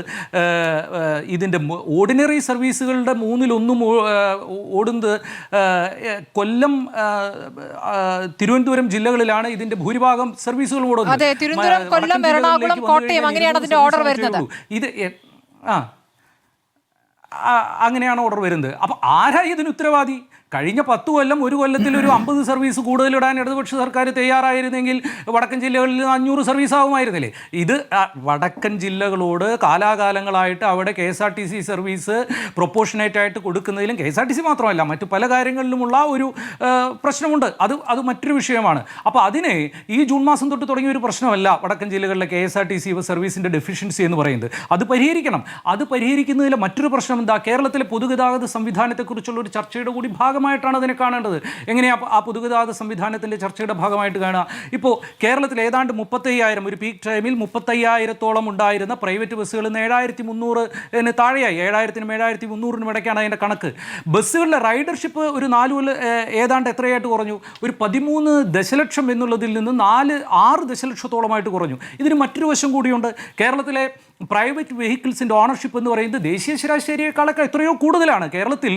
ഇതിൻ്റെ ഓർഡിനറി സർവീസുകളുടെ 1/3 ഓടുന്നത് കൊല്ലം, തിരുവനന്തപുരം ജില്ലകളിലാണ് ഇതിൻ്റെ ഭൂരിഭാഗം സർവീസുകളും ഓടുന്നത്. ഇത് അങ്ങനെയാണ് ഓർഡർ വരുന്നത്. അപ്പോൾ ആരാ ഇതിന് ഉത്തരവാദി? കഴിഞ്ഞ 10 കൊല്ലം, ഒരു കൊല്ലത്തിൽ ഒരു 50 സർവീസ് കൂടുതലിടാൻ ഇടതുപക്ഷ സർക്കാർ തയ്യാറായിരുന്നെങ്കിൽ വടക്കൻ ജില്ലകളിൽ 500 സർവീസ് ആകുമായിരുന്നില്ലേ? ഇത് വടക്കൻ ജില്ലകളോട് കാലാകാലങ്ങളായിട്ട് അവിടെ KSRTC സർവീസ് പ്രൊപ്പോർഷനേറ്റ് ആയിട്ട് കൊടുക്കുന്നതിലും, KSRTC മാത്രമല്ല മറ്റു പല കാര്യങ്ങളിലുമുള്ള ഒരു പ്രശ്നമുണ്ട്. അത് മറ്റൊരു വിഷയമാണ്. അപ്പോൾ അതിനെ ഈ ജൂൺ മാസം തൊട്ട് തുടങ്ങിയ ഒരു പ്രശ്നമല്ല വടക്കൻ ജില്ലകളിലെ KSRTC സർവീസിൻ്റെ ഡെഫിഷ്യൻസി എന്ന് പറയുന്നത്. അത് പരിഹരിക്കണം. അത് പരിഹരിക്കുന്നതിലെ മറ്റൊരു പ്രശ്നം എന്താ? കേരളത്തിലെ പൊതുഗതാഗത സംവിധാനത്തെക്കുറിച്ചുള്ള ഒരു ചർച്ചയുടെ കൂടി ഭാഗമായിട്ടാണ് അതിനെ കാണേണ്ടത്. എങ്ങനെയാണ് ആ പൊതുഗതാഗത സംവിധാനത്തിൻ്റെ ചർച്ചയുടെ ഭാഗമായിട്ട് കാണുക? ഇപ്പോൾ കേരളത്തിൽ ഏതാണ്ട് 35,000, ഒരു പീക്ക് ടൈമിൽ 35,000-ഓളം ഉണ്ടായിരുന്ന പ്രൈവറ്റ് ബസ്സുകൾ 7,300 താഴെയായി. 7,000-നും 7,300-നും ഇടയ്ക്കാണ് അതിൻ്റെ കണക്ക്. ബസ്സുകളുടെ റൈഡർഷിപ്പ് ഒരു 4 ഏതാണ്ട് എത്രയായിട്ട് കുറഞ്ഞു? ഒരു 13 ദശലക്ഷം എന്നുള്ളതിൽ നിന്ന് 6 ദശലക്ഷത്തോളമായിട്ട് കുറഞ്ഞു. ഇതിന് മറ്റൊരു വശം കൂടിയുണ്ട്. കേരളത്തിലെ പ്രൈവറ്റ് വെഹിക്കിൾസിൻ്റെ ഓണർഷിപ്പ് എന്ന് പറയുന്നത് ദേശീയ ശരാശരിയേക്കാളൊക്കെ എത്രയോ കൂടുതലാണ്. കേരളത്തിൽ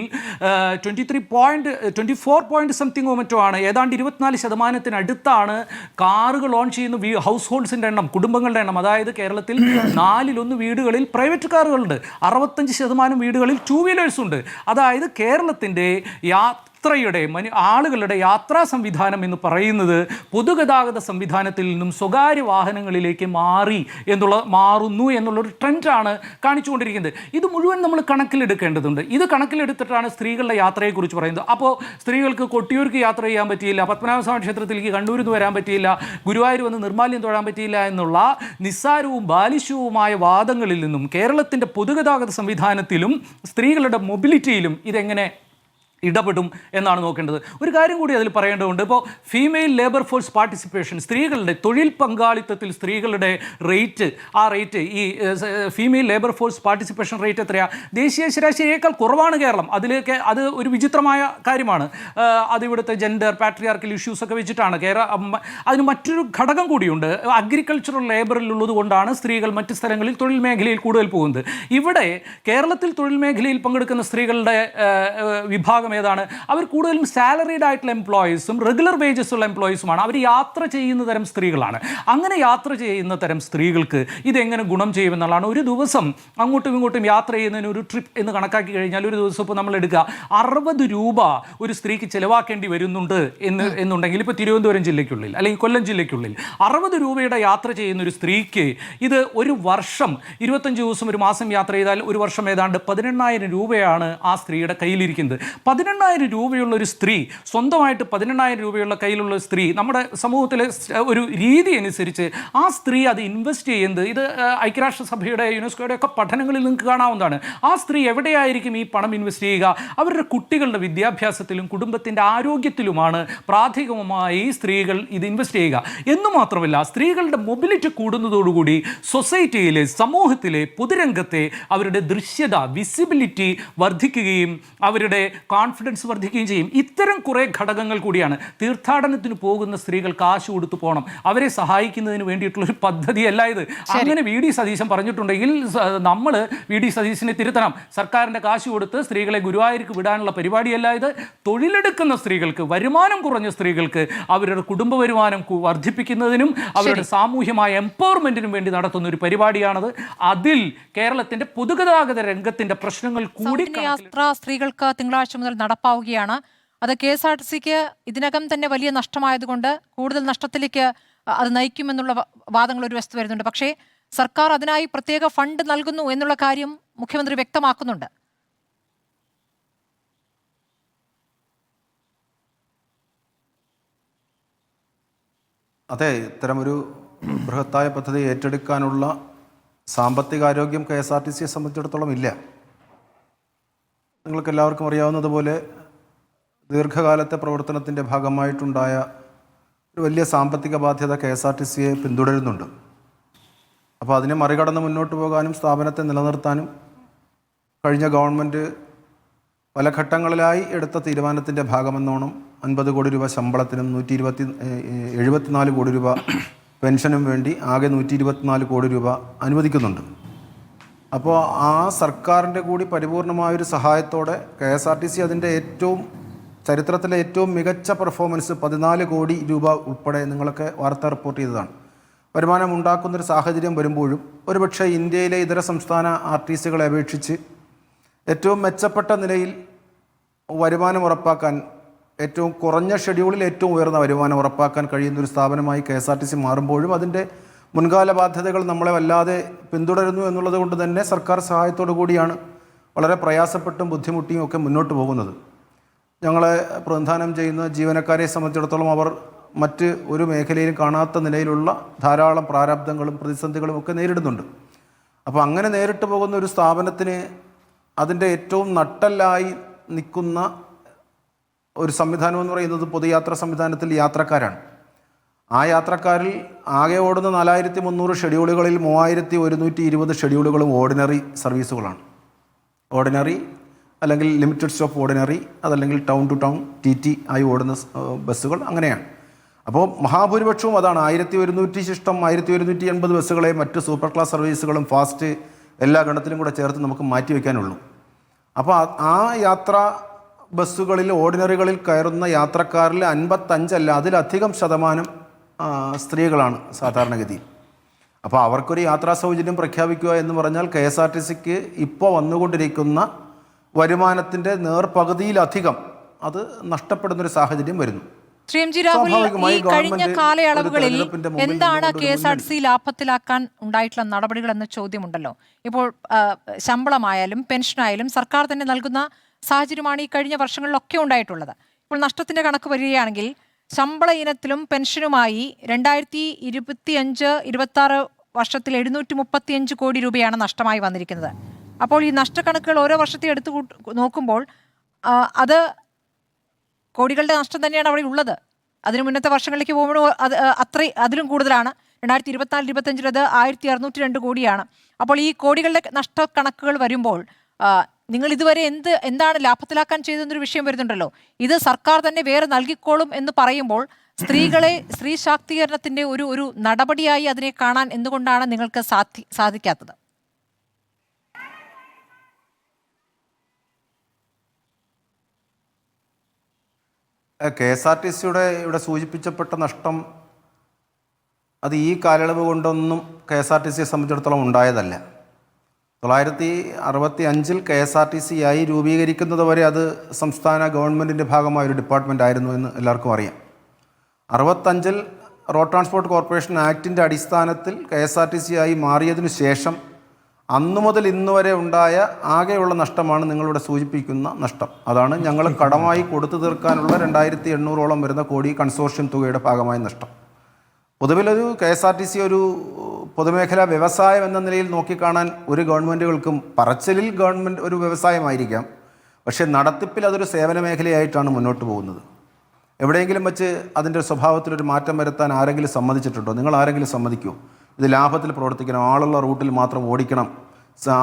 24 മറ്റോ ആണ്, ഏതാണ്ട് 24% കാറുകൾ ഓൺ ചെയ്യുന്ന ഹൗസ് ഹോൾഡ്സിൻ്റെ എണ്ണം, കുടുംബങ്ങളുടെ എണ്ണം. അതായത് കേരളത്തിൽ 4/1 വീടുകളിൽ പ്രൈവറ്റ് കാറുകളുണ്ട്, 65% വീടുകളിൽ 2 വീലേഴ്സ് ഉണ്ട്. അതായത് കേരളത്തിൻ്റെ ആളുകളുടെ യാത്രാ സംവിധാനം എന്ന് പറയുന്നത് പൊതുഗതാഗത സംവിധാനത്തിൽ നിന്നും സ്വകാര്യ വാഹനങ്ങളിലേക്ക് മാറുന്നു എന്നുള്ളൊരു ട്രെൻഡാണ് കാണിച്ചുകൊണ്ടിരിക്കുന്നത്. ഇത് മുഴുവൻ നമ്മൾ കണക്കിലെടുക്കേണ്ടതുണ്ട്. ഇത് കണക്കിലെടുത്തിട്ടാണ് സ്ത്രീകളുടെ യാത്രയെക്കുറിച്ച് പറയുന്നത്. അപ്പോൾ സ്ത്രീകൾക്ക് കൊട്ടിയൂർക്ക് യാത്ര ചെയ്യാൻ പറ്റിയില്ല, പത്മനാഭസ്വാമി ക്ഷേത്രത്തിലേക്ക് കണ്ണൂരിൽ നിന്ന് വരാൻ പറ്റിയില്ല, ഗുരുവായൂർ വന്ന് നിർമ്മാല്യം തൊഴാൻ പറ്റിയില്ല എന്നുള്ള നിസ്സാരവും ബാലിശവുമായ വാദങ്ങളിൽ നിന്നും കേരളത്തിൻ്റെ പൊതുഗതാഗത സംവിധാനത്തിലും സ്ത്രീകളുടെ മൊബിലിറ്റിയിലും ഇതെങ്ങനെ ഇടപെടും എന്നാണ് നോക്കേണ്ടത്. ഒരു കാര്യം കൂടി അതിൽ പറയേണ്ടതുണ്ട്. ഇപ്പോൾ ഫീമെയിൽ ലേബർ ഫോഴ്സ് പാർട്ടിസിപ്പേഷൻ, സ്ത്രീകളുടെ തൊഴിൽ പങ്കാളിത്തത്തിൽ സ്ത്രീകളുടെ റേറ്റ്, ഈ female labour force participation rate എത്രയാണ്? ദേശീയ ശരാശരിയേക്കാൾ കുറവാണ് കേരളം. അത് ഒരു വിചിത്രമായ കാര്യമാണ്. അത് ഇവിടുത്തെ ജെൻഡർ പാട്രിയാർക്കൽ ഇഷ്യൂസൊക്കെ വെച്ചിട്ടാണ് അതിന് മറ്റൊരു ഘടകം കൂടിയുണ്ട്. അഗ്രികൾച്ചറൽ ലേബറിലുള്ളത് കൊണ്ടാണ് സ്ത്രീകൾ മറ്റ് സ്ഥലങ്ങളിൽ തൊഴിൽ മേഖലയിൽ കൂടുതൽ പോകുന്നത്. ഇവിടെ കേരളത്തിൽ തൊഴിൽ മേഖലയിൽ പങ്കെടുക്കുന്ന സ്ത്രീകളുടെ വിഭാഗം ഏതാണ്? അവർ കൂടുതലും സാലറീഡ് ആയിട്ടുള്ള എംപ്ലോയീസും റെഗുലർ വേജസ് ഉള്ള എംപ്ലോയീസുമാണ്. അവർ യാത്ര ചെയ്യുന്ന തരം സ്ത്രീകളാണ്. അങ്ങനെ യാത്ര ചെയ്യുന്ന തരം സ്ത്രീകൾക്ക് ഇതെങ്ങനെ ഗുണം ചെയ്യുമെന്നുള്ളതാണ്. ഒരു ദിവസം അങ്ങോട്ടും ഇങ്ങോട്ടും യാത്ര ചെയ്യുന്നതിന് ഒരു ട്രിപ്പ് എന്ന് കണക്കാക്കി കഴിഞ്ഞാൽ ഒരു ദിവസം ഇപ്പോൾ നമ്മൾ എടുക്കുക 60 രൂപ ഒരു സ്ത്രീക്ക് ചിലവാക്കേണ്ടി വരുന്നുണ്ട് എന്നുണ്ടെങ്കിൽ ഇപ്പോൾ തിരുവനന്തപുരം ജില്ലയ്ക്കുള്ളിൽ അല്ലെങ്കിൽ കൊല്ലം ജില്ലയ്ക്കുള്ളിൽ 60 രൂപയുടെ യാത്ര ചെയ്യുന്ന ഒരു സ്ത്രീക്ക് ഇത് ഒരു വർഷം 25 ദിവസം ഒരു മാസം യാത്ര ചെയ്താൽ ഒരു വർഷം ഏതാണ്ട് 18,000 രൂപയാണ് ആ സ്ത്രീയുടെ കയ്യിലിരിക്കുന്നത്. 18,000 രൂപയുള്ള ഒരു സ്ത്രീ, സ്വന്തമായിട്ട് 18,000 രൂപയുള്ള കയ്യിലുള്ള സ്ത്രീ, നമ്മുടെ സമൂഹത്തിലെ ഒരു രീതി അനുസരിച്ച് ആ സ്ത്രീ അത് ഇൻവെസ്റ്റ് ചെയ്യുന്നത്, ഇത് ഐക്യരാഷ്ട്രസഭയുടെ യുനെസ്കോയുടെ ഒക്കെ പഠനങ്ങളിൽ നിങ്ങൾക്ക് കാണാവുന്നതാണ്. ആ സ്ത്രീ എവിടെയായിരിക്കും ഈ പണം ഇൻവെസ്റ്റ് ചെയ്യുക? അവരുടെ കുട്ടികളുടെ വിദ്യാഭ്യാസത്തിലും കുടുംബത്തിൻ്റെ ആരോഗ്യത്തിലുമാണ് പ്രാഥമികമായി സ്ത്രീകൾ ഇത് ഇൻവെസ്റ്റ് ചെയ്യുക. എന്നു മാത്രമല്ല, സ്ത്രീകളുടെ മൊബിലിറ്റി കൂടുന്നതോടുകൂടി സൊസൈറ്റിയിലെ, സമൂഹത്തിലെ, പൊതുരംഗത്തെ അവരുടെ ദൃശ്യത, വിസിബിലിറ്റി വർദ്ധിക്കുകയും അവരുടെ കോൺഫിഡൻസ് വർദ്ധിക്കുകയും ചെയ്യും. ഇത്തരം കുറേ ഘടകങ്ങൾ കൂടിയാണ്. തീർത്ഥാടനത്തിന് പോകുന്ന സ്ത്രീകൾ കാശ് കൊടുത്തു പോകണം, അവരെ സഹായിക്കുന്നതിന് വേണ്ടിയിട്ടുള്ളൊരു പദ്ധതിയല്ല ഇത്. അങ്ങനെ വി.ഡി. സതീശൻ പറഞ്ഞിട്ടുണ്ടെങ്കിൽ നമ്മൾ വി.ഡി. സതീശനെ തിരുത്തണം. സർക്കാരിൻ്റെ കാശ് കൊടുത്ത് സ്ത്രീകളെ ഗുരുവായൂർക്ക് വിടാനുള്ള പരിപാടിയല്ല ഇത്. തൊഴിലെടുക്കുന്ന സ്ത്രീകൾക്ക്, വരുമാനം കുറഞ്ഞ സ്ത്രീകൾക്ക് അവരുടെ കുടുംബ വരുമാനം വർദ്ധിപ്പിക്കുന്നതിനും അവരുടെ സാമൂഹ്യമായ എംപവർമെൻറ്റിനും വേണ്ടി നടത്തുന്ന ഒരു പരിപാടിയാണത്. അതിൽ കേരളത്തിൻ്റെ പൊതുഗതാഗത രംഗത്തിൻ്റെ പ്രശ്നങ്ങൾ കൂടി സ്ത്രീകൾക്ക് തിങ്കളാഴ്ച മുതൽ നടപ്പാവുകയാണ്. അത് KSRTCക്ക് ഇതിനകം തന്നെ വലിയ നഷ്ടമായതുകൊണ്ട് കൂടുതൽ നഷ്ടത്തിലേക്ക് അത് നയിക്കുമെന്നുള്ള വാദങ്ങൾ ഒരു വശത്ത് വരുന്നുണ്ട്. പക്ഷേ സർക്കാർ അതിനായി പ്രത്യേക ഫണ്ട് നൽകുന്നു എന്നുള്ള കാര്യം മുഖ്യമന്ത്രി വ്യക്തമാക്കുന്നുണ്ട്. അതെ, ഇത്തരമൊരു ബൃഹത്തായ പദ്ധതി ഏറ്റെടുക്കാനുള്ള സാമ്പത്തികാരോഗ്യം KSRTCയെ സംബന്ധിച്ചിടത്തോളം ഇല്ല. നിങ്ങൾക്ക് എല്ലാവർക്കും അറിയാവുന്നതുപോലെ ദീർഘകാലത്തെ പ്രവർത്തനത്തിൻ്റെ ഭാഗമായിട്ടുണ്ടായ ഒരു വലിയ സാമ്പത്തിക ബാധ്യത KSRTCയെ പിന്തുടരുന്നുണ്ട്. അപ്പോൾ അതിനെ മറികടന്ന് മുന്നോട്ട് പോകാനും സ്ഥാപനത്തെ നിലനിർത്താനും കഴിഞ്ഞ ഗവൺമെൻറ് പല ഘട്ടങ്ങളിലായി എടുത്ത തീരുമാനത്തിൻ്റെ ഭാഗമെന്നോണം 50 കോടി രൂപ ശമ്പളത്തിനും 174 കോടി രൂപ പെൻഷനും വേണ്ടി ആകെ 124 കോടി രൂപ അനുവദിക്കുന്നുണ്ട്. അപ്പോൾ ആ സർക്കാരിൻ്റെ കൂടി പരിപൂർണമായൊരു സഹായത്തോടെ KSRTC അതിൻ്റെ ചരിത്രത്തിലെ ഏറ്റവും മികച്ച പെർഫോമൻസ് 14 കോടി രൂപ ഉൾപ്പെടെ നിങ്ങളൊക്കെ വാർത്ത റിപ്പോർട്ട് ചെയ്തതാണ്. വരുമാനം ഉണ്ടാക്കുന്നൊരു സാഹചര്യം വരുമ്പോഴും ഒരുപക്ഷെ ഇന്ത്യയിലെ ഇതര സംസ്ഥാന RTCകളെ അപേക്ഷിച്ച് ഏറ്റവും മെച്ചപ്പെട്ട നിലയിൽ വരുമാനം ഉറപ്പാക്കാൻ, ഏറ്റവും കുറഞ്ഞ ഷെഡ്യൂളിൽ ഏറ്റവും ഉയർന്ന വരുമാനം ഉറപ്പാക്കാൻ കഴിയുന്നൊരു സ്ഥാപനമായി KSRTC മാറുമ്പോഴും അതിൻ്റെ മുൻകാല ബാധ്യതകൾ നമ്മളെ വല്ലാതെ പിന്തുടരുന്നു എന്നുള്ളത് കൊണ്ട് തന്നെ സർക്കാർ സഹായത്തോടു കൂടിയാണ് വളരെ പ്രയാസപ്പെട്ടും ബുദ്ധിമുട്ടിയും ഒക്കെ മുന്നോട്ട് പോകുന്നത്. ഞങ്ങളെ പ്രതിനിധാനം ചെയ്യുന്ന ജീവനക്കാരെ സംബന്ധിച്ചിടത്തോളം അവർ മറ്റ് ഒരു മേഖലയിലും കാണാത്ത നിലയിലുള്ള ധാരാളം പ്രാരാബ്ദങ്ങളും പ്രതിസന്ധികളും ഒക്കെ നേരിടുന്നുണ്ട്. അപ്പോൾ അങ്ങനെ നേരിട്ട് പോകുന്ന ഒരു സ്ഥാപനത്തിന് അതിൻ്റെ ഏറ്റവും നട്ടെല്ലായി നിൽക്കുന്ന ഒരു സംവിധാനം എന്ന് പറയുന്നത് പൊതുയാത്രാ സംവിധാനത്തിൽ യാത്രക്കാരാണ്. ആ യാത്രക്കാരിൽ ആകെ ഓടുന്ന 4300 ഷെഡ്യൂളുകളിൽ 3120 ഷെഡ്യൂളുകളും ഓർഡിനറി സർവീസുകളാണ്. ഓർഡിനറി അല്ലെങ്കിൽ ലിമിറ്റഡ് സ്റ്റോപ്പ് ഓർഡിനറി, അതല്ലെങ്കിൽ ടൗൺ ടു ടൗൺ TT ആയി ഓടുന്ന ബസ്സുകൾ അങ്ങനെയാണ്. അപ്പോൾ മഹാഭൂരിപക്ഷവും അതാണ്. 1100 ശിഷ്ടം 1180 ബസ്സുകളെ മറ്റ് സൂപ്പർ ക്ലാസ് സർവീസുകളും ഫാസ്റ്റ് എല്ലാ ഗണത്തിലും കൂടെ ചേർത്ത് നമുക്ക് മാറ്റിവെക്കാനുള്ളൂ. അപ്പോൾ ആ യാത്രാ ബസ്സുകളിൽ ഓർഡിനറികളിൽ കയറുന്ന യാത്രക്കാരിൽ 55 അല്ല അതിലധികം ശതമാനം സ്ത്രീകളാണ് സാധാരണഗതിയിൽ. അപ്പോൾ അവർക്കൊരു യാത്രാ സൗജന്യം പ്രഖ്യാപിക്കുക എന്ന് പറഞ്ഞാൽ KSRTCക്ക് ഇപ്പോൾ വന്നുകൊണ്ടിരിക്കുന്ന വരുമാനത്തിൻ്റെ നേർപകുതിയിലധികം അത് നഷ്ടപ്പെടുന്നൊരു സാഹചര്യം വരുന്നു. ശ്രീ എം ജി രാഹുൽ, ഈ കഴിഞ്ഞ കാലയളവുകളിൽ എന്താണ് KSRTC ലാഭത്തിലാക്കാൻ ഉണ്ടായിട്ടുള്ള നടപടികൾ എന്ന ചോദ്യമുണ്ടല്ലോ. ഇപ്പോൾ ശമ്പളമായാലും പെൻഷനായാലും സർക്കാർ തന്നെ നൽകുന്ന സാഹചര്യമാണ് ഈ കഴിഞ്ഞ വർഷങ്ങളിലൊക്കെ ഉണ്ടായിട്ടുള്ളത്. ഇപ്പോൾ നഷ്ടത്തിന്റെ കണക്ക് വരികയാണെങ്കിൽ ശമ്പള ഇനത്തിലും പെൻഷനുമായി 2025-26 വർഷത്തിൽ 735 കോടി രൂപയാണ് നഷ്ടമായി വന്നിരിക്കുന്നത്. അപ്പോൾ ഈ നഷ്ടക്കണക്കുകൾ ഓരോ വർഷത്തെ എടുത്തു നോക്കുമ്പോൾ അത് കോടികളുടെ നഷ്ടം തന്നെയാണ് അവിടെ ഉള്ളത്. അതിന് മുന്നത്തെ വർഷങ്ങളിലേക്ക് പോകുമ്പോൾ അതിലും കൂടുതലാണ്. 2024-25 അത് 1602 കോടിയാണ്. അപ്പോൾ ഈ കോടികളുടെ നഷ്ടക്കണക്കുകൾ വരുമ്പോൾ നിങ്ങൾ ഇതുവരെ എന്താണ് ലാഭത്തിലാക്കാൻ ചെയ്തെന്നൊരു വിഷയം വരുന്നുണ്ടല്ലോ. ഇത് സർക്കാർ തന്നെ വേറെ നൽകിക്കോളും എന്ന് പറയുമ്പോൾ സ്ത്രീ ശാക്തീകരണത്തിന്റെ ഒരു നടപടിയായി അതിനെ കാണാൻ എന്തുകൊണ്ടാണ് നിങ്ങൾക്ക് സാധിക്കാത്തത്? KSRTCയുടെ ഇവിടെ സൂചിപ്പിച്ചപ്പെട്ട നഷ്ടം അത് ഈ കാലയളവ് കൊണ്ടൊന്നും KSRTCയെ സംബന്ധിച്ചിടത്തോളം ഉണ്ടായതല്ല. 1965 KSRTC ആയി രൂപീകരിക്കുന്നത് വരെ അത് സംസ്ഥാന ഗവൺമെൻറ്റിൻ്റെ ഭാഗമായ ഒരു ഡിപ്പാർട്ട്മെൻ്റ് ആയിരുന്നു എന്ന് എല്ലാവർക്കും അറിയാം. 65 റോഡ് ട്രാൻസ്പോർട്ട് കോർപ്പറേഷൻ ആക്ടിൻ്റെ അടിസ്ഥാനത്തിൽ KSRTC ആയി മാറിയതിനു ശേഷം അന്നു മുതൽ ഇന്ന് വരെ ഉണ്ടായ ആകെയുള്ള നഷ്ടമാണ് നിങ്ങളിവിടെ സൂചിപ്പിക്കുന്ന നഷ്ടം. അതാണ് ഞങ്ങൾ കടമായി കൊടുത്തു തീർക്കാനുള്ള 2800-ഓളം വരുന്ന കോടി കൺസോർഷ്യം തുകയുടെ ഭാഗമായ നഷ്ടം. പൊതുവിലൊരു KSRTC ഒരു പൊതുമേഖലാ വ്യവസായം എന്ന നിലയിൽ നോക്കിക്കാണാൻ ഒരു ഗവൺമെൻറ്റുകൾക്കും പറച്ചിലിൽ ഗവൺമെൻറ് ഒരു വ്യവസായമായിരിക്കാം, പക്ഷേ നടത്തിപ്പിൽ അതൊരു സേവന മേഖലയായിട്ടാണ് മുന്നോട്ട് പോകുന്നത്. എവിടെയെങ്കിലും വെച്ച് അതിൻ്റെ സ്വഭാവത്തിലൊരു മാറ്റം വരുത്താൻ ആരെങ്കിലും സമ്മതിച്ചിട്ടുണ്ടോ? നിങ്ങൾ ആരെങ്കിലും സമ്മതിക്കുമോ? ഇത് ലാഭത്തിൽ പ്രവർത്തിക്കണം, ആളുള്ള റൂട്ടിൽ മാത്രം ഓടിക്കണം,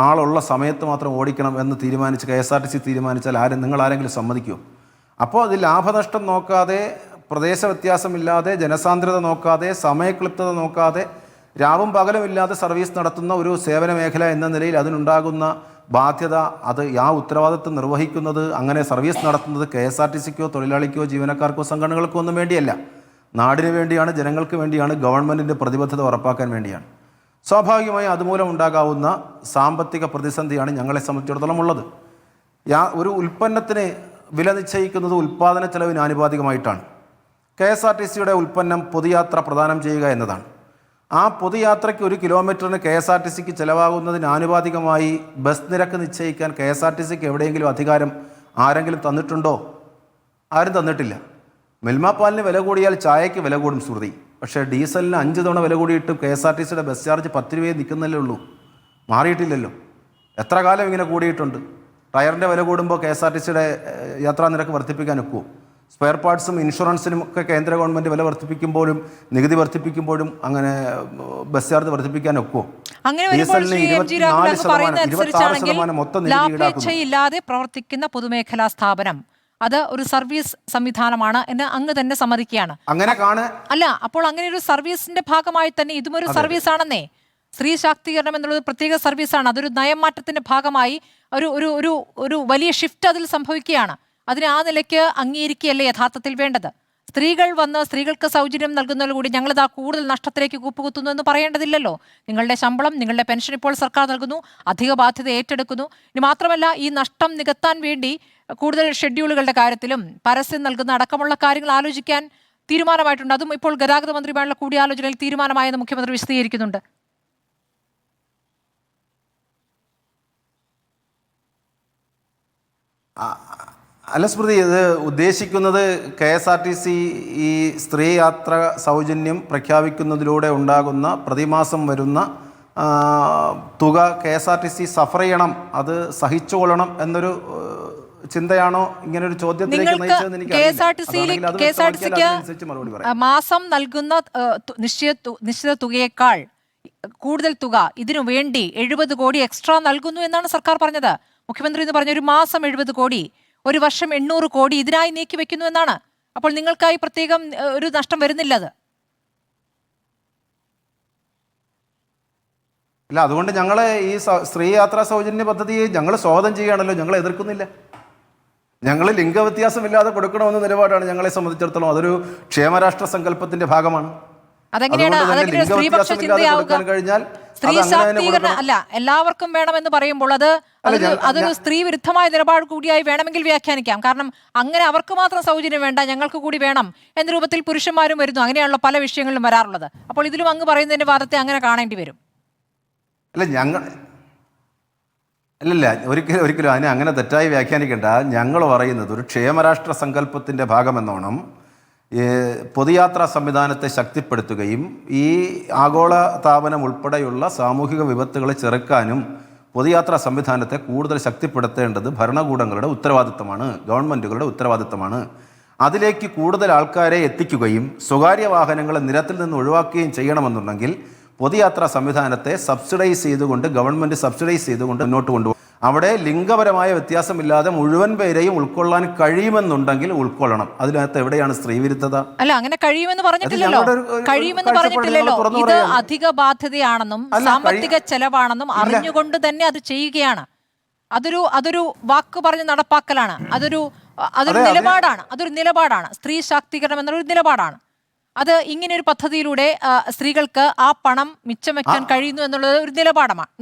ആളുള്ള സമയത്ത് മാത്രം ഓടിക്കണം എന്ന് തീരുമാനിച്ച് KSRTC തീരുമാനിച്ചാൽ നിങ്ങൾ ആരെങ്കിലും സമ്മതിക്കുമോ? അപ്പോൾ അത് ലാഭനഷ്ടം നോക്കാതെ, പ്രദേശ വ്യത്യാസമില്ലാതെ, ജനസാന്ദ്രത നോക്കാതെ, സമയക്ലിപ്തത നോക്കാതെ, രാവും പകലുമില്ലാതെ സർവീസ് നടത്തുന്ന ഒരു സേവന മേഖല എന്ന നിലയിൽ അതിനുണ്ടാകുന്ന ബാധ്യത, അത് ആ ഉത്തരവാദിത്വം നിർവഹിക്കുന്നത്, അങ്ങനെ സർവീസ് നടത്തുന്നത് KSRTCക്കോ തൊഴിലാളിക്കോ ജീവനക്കാർക്കോ സംഘടനകൾക്കോ ഒന്നും വേണ്ടിയല്ല. നാടിന് വേണ്ടിയാണ്, ജനങ്ങൾക്ക് വേണ്ടിയാണ്, ഗവൺമെൻറ്റിൻ്റെ പ്രതിബദ്ധത ഉറപ്പാക്കാൻ വേണ്ടിയാണ്. സ്വാഭാവികമായി അതുമൂലം ഉണ്ടാകാവുന്ന സാമ്പത്തിക പ്രതിസന്ധിയാണ് ഞങ്ങളെ സംബന്ധിച്ചിടത്തോളം ഉള്ളത്. ഒരു ഉൽപ്പന്നത്തിന് വില നിശ്ചയിക്കുന്നത് ഉൽപ്പാദന ചെലവിന് ആനുപാതികമായിട്ടാണ്. KSRTCയുടെ ഉൽപ്പന്നം പൊതുയാത്ര പ്രദാനം ചെയ്യുക എന്നതാണ്. ആ പൊതുയാത്രയ്ക്ക് 1 കിലോമീറ്ററിന് KSRTCക്ക് ചിലവാകുന്നതിന് ആനുപാതികമായി ബസ് നിരക്ക് നിശ്ചയിക്കാൻ KSRTCക്ക് എവിടെയെങ്കിലും അധികാരം ആരെങ്കിലും തന്നിട്ടുണ്ടോ? ആരും തന്നിട്ടില്ല. മിൽമ പാലിന് വില കൂടിയാൽ ചായയ്ക്ക് വില കൂടും ശ്രുതി. പക്ഷേ ഡീസലിന് 5 തവണ വില കൂടിയിട്ടും KSRTCയുടെ ബസ് ചാർജ് 10 രൂപയെ നിൽക്കുന്നല്ലേ ഉള്ളൂ, മാറിയിട്ടില്ലല്ലോ. എത്ര കാലം ഇങ്ങനെ കൂടിയിട്ടുണ്ട്? ടയറിൻ്റെ വില കൂടുമ്പോൾ KSRTCയുടെ യാത്രാ നിരക്ക് വർദ്ധിപ്പിക്കാൻ ഒക്കുമോ? സ്പെയർ പാർട്സും ഇൻഷുറൻസിനും ഒക്കെ കേന്ദ്ര ഗവൺമെൻറ് വില വർദ്ധിപ്പിക്കുമ്പോഴും നികുതി വർദ്ധിപ്പിക്കുമ്പോഴും അങ്ങനെ ബസ് ചാർജ് വർദ്ധിപ്പിക്കാൻ ഒക്കുമോ? ലാഭേച്ഛയില്ലാതെ പ്രവർത്തിക്കുന്ന പൊതുമേഖലാ സ്ഥാപനം അത് ഒരു സർവീസ് സംവിധാനമാണ് എന്ന് അങ്ങ് തന്നെ സമ്മതിക്കുകയാണ്. അങ്ങനെ അല്ല, അപ്പോൾ അങ്ങനെ ഒരു സർവീസിന്റെ ഭാഗമായി തന്നെ ഇതും ഒരു സർവീസ് ആണെന്നേ. സ്ത്രീ ശാക്തീകരണം എന്നുള്ളത് പ്രത്യേക സർവീസാണ്. അതൊരു നയമാറ്റത്തിന്റെ ഭാഗമായി ഒരു വലിയ ഷിഫ്റ്റ് അതിൽ സംഭവിക്കുകയാണ്. അതിന് ആ നിലയ്ക്ക് അംഗീകരിക്കുകയല്ലേ യഥാർത്ഥത്തിൽ വേണ്ടത്? സ്ത്രീകൾ വന്ന് സ്ത്രീകൾക്ക് സൗജന്യം നൽകുന്നതോടുകൂടി ഞങ്ങളിതാ കൂടുതൽ നഷ്ടത്തിലേക്ക് കൂപ്പുകുത്തുന്നു എന്ന് പറയേണ്ടതില്ലല്ലോ. നിങ്ങളുടെ ശമ്പളം, നിങ്ങളുടെ പെൻഷൻ ഇപ്പോൾ സർക്കാർ നൽകുന്നു, അധിക ബാധ്യത ഏറ്റെടുക്കുന്നു. ഇനി മാത്രമല്ല, ഈ നഷ്ടം നികത്താൻ വേണ്ടി കൂടുതൽ ഷെഡ്യൂളുകളുടെ കാര്യത്തിലും പരസ്യം നൽകുന്ന അടക്കമുള്ള കാര്യങ്ങൾ ആലോചിക്കാൻ തീരുമാനമായിട്ടുണ്ട്. അതും ഇപ്പോൾ ഗതാഗത മന്ത്രിയുമായുള്ള കൂടിയാലോചനയിൽ തീരുമാനമായെന്ന് മുഖ്യമന്ത്രി വിശദീകരിക്കുന്നുണ്ട്. അല്ല സ്മൃതി, ഇത് ഉദ്ദേശിക്കുന്നത് KSRTC ഈ സ്ത്രീ യാത്ര സൗജന്യം പ്രഖ്യാപിക്കുന്നതിലൂടെ ഉണ്ടാകുന്ന പ്രതിമാസം വരുന്ന തുക KSRTC സഫർ ചെയ്യണം, അത് സഹിച്ചുകൊള്ളണം എന്നൊരു ചിന്തയാണോ ഇങ്ങനൊരു ചോദ്യത്തിലേക്ക് നയിച്ചതെന്ന് എനിക്കറിയില്ല. മാസം നൽകുന്ന നിശ്ചിത തുകയേക്കാൾ കൂടുതൽ തുക ഇതിനു വേണ്ടി 70 കോടി എക്സ്ട്രാ നൽകുന്നു എന്നാണ് സർക്കാർ പറഞ്ഞത്. മുഖ്യമന്ത്രി എന്ന് പറഞ്ഞ ഒരു മാസം 70 കോടി, ഒരു വർഷം 800 കോടി ഇതിനായി നീക്കി വെക്കുന്നു എന്നാണ്. അപ്പോൾ നിങ്ങൾക്കായി പ്രത്യേകം ഒരു നഷ്ടം വരുന്നില്ല അത്? അല്ല, അതുകൊണ്ട് ഞങ്ങൾ ഈ സ്ത്രീ യാത്രാ സൗജന്യ പദ്ധതിയെ ഞങ്ങൾ സ്വാഗതം ചെയ്യുകയാണല്ലോ, ഞങ്ങൾ എതിർക്കുന്നില്ല. ഞങ്ങൾ ലിംഗവ്യത്യാസമില്ലാതെ കൊടുക്കണമെന്ന നിലപാടാണ് ഞങ്ങളെ സംബന്ധിച്ചിടത്തോളം. അതൊരു ക്ഷേമരാഷ്ട്ര സങ്കല്പത്തിന്റെ ഭാഗമാണ്. അതെങ്ങനെയാണ് സ്ത്രീപക്ഷ ചിന്തയാവുക? സ്ത്രീ ശാക്തീകരണം അല്ല, എല്ലാവർക്കും വേണമെന്ന് പറയുമ്പോൾ അതൊരു സ്ത്രീ വിരുദ്ധമായ നിലപാട് കൂടിയായി വേണമെങ്കിൽ വ്യാഖ്യാനിക്കാം. കാരണം അങ്ങനെ അവർക്ക് മാത്രം സൗജന്യം വേണ്ട, ഞങ്ങൾക്ക് കൂടി വേണം എന്ന രൂപത്തിൽ പുരുഷന്മാരും വരുന്നു. അങ്ങനെയാണല്ലോ പല വിഷയങ്ങളിലും വരാറുള്ളത്. അപ്പോൾ ഇതിലും അങ്ങ് പറയുന്നതിന്റെ വാദത്തെ അങ്ങനെ കാണേണ്ടി വരും. അല്ലല്ല, ഒരിക്കലും അതിനെ അങ്ങനെ തെറ്റായി വ്യാഖ്യാനിക്കേണ്ട. ഞങ്ങൾ പറയുന്നത് ഒരു ക്ഷേമരാഷ്ട്ര സങ്കല്പത്തിൻ്റെ ഭാഗമെന്നോണം പൊതുയാത്രാ സംവിധാനത്തെ ശക്തിപ്പെടുത്തുകയും ഈ ആഗോള താപനം ഉൾപ്പെടെയുള്ള സാമൂഹിക വിപത്തുകളെ ചെറുക്കാനും പൊതുയാത്രാ സംവിധാനത്തെ കൂടുതൽ ശക്തിപ്പെടുത്തേണ്ടത് ഭരണകൂടങ്ങളുടെ ഉത്തരവാദിത്തമാണ്, ഗവൺമെൻറ്റുകളുടെ ഉത്തരവാദിത്തമാണ്. അതിലേക്ക് കൂടുതൽ ആൾക്കാരെ എത്തിക്കുകയും സ്വകാര്യ വാഹനങ്ങളെ നിരത്തിൽ നിന്ന് ഒഴിവാക്കുകയും ചെയ്യണമെന്നുണ്ടെങ്കിൽ പൊതുയാത്രാ സംവിധാനത്തെ സബ്സിഡൈസ് ചെയ്തുകൊണ്ട്, ഗവൺമെൻറ് സബ്സിഡൈസ് ചെയ്തുകൊണ്ട് മുന്നോട്ട് കൊണ്ടുപോകും. അവിടെ ലിംഗപരമായ വ്യത്യാസമില്ലാതെ മുഴുവൻ പേരെയും ഉൾക്കൊള്ളാൻ കഴിയുമെന്നുണ്ടെങ്കിൽ ഉൾക്കൊള്ളണം. അതിനകത്ത് എവിടെയാണ് സ്ത്രീവിരുദ്ധത? അല്ല, അങ്ങനെ കഴിയുമെന്ന് പറഞ്ഞിട്ടില്ലല്ലോ. ഇത് അധിക ബാധ്യതയാണെന്നും സാമ്പത്തിക ചെലവാണെന്നും അറിഞ്ഞുകൊണ്ട് തന്നെ അത് ചെയ്യുകയാണ്. അതൊരു വാക്ക് പറഞ്ഞ് നടപ്പാക്കലാണ്. അതൊരു നിലപാടാണ്. സ്ത്രീ ശാക്തീകരണം എന്നൊരു നിലപാടാണ്. അത് ഇങ്ങനെ ഒരു പദ്ധതിയിലൂടെ സ്ത്രീകൾക്ക് ആ പണം മിച്ചം വെക്കാൻ കഴിയുന്നു എന്നുള്ളത് ഒരു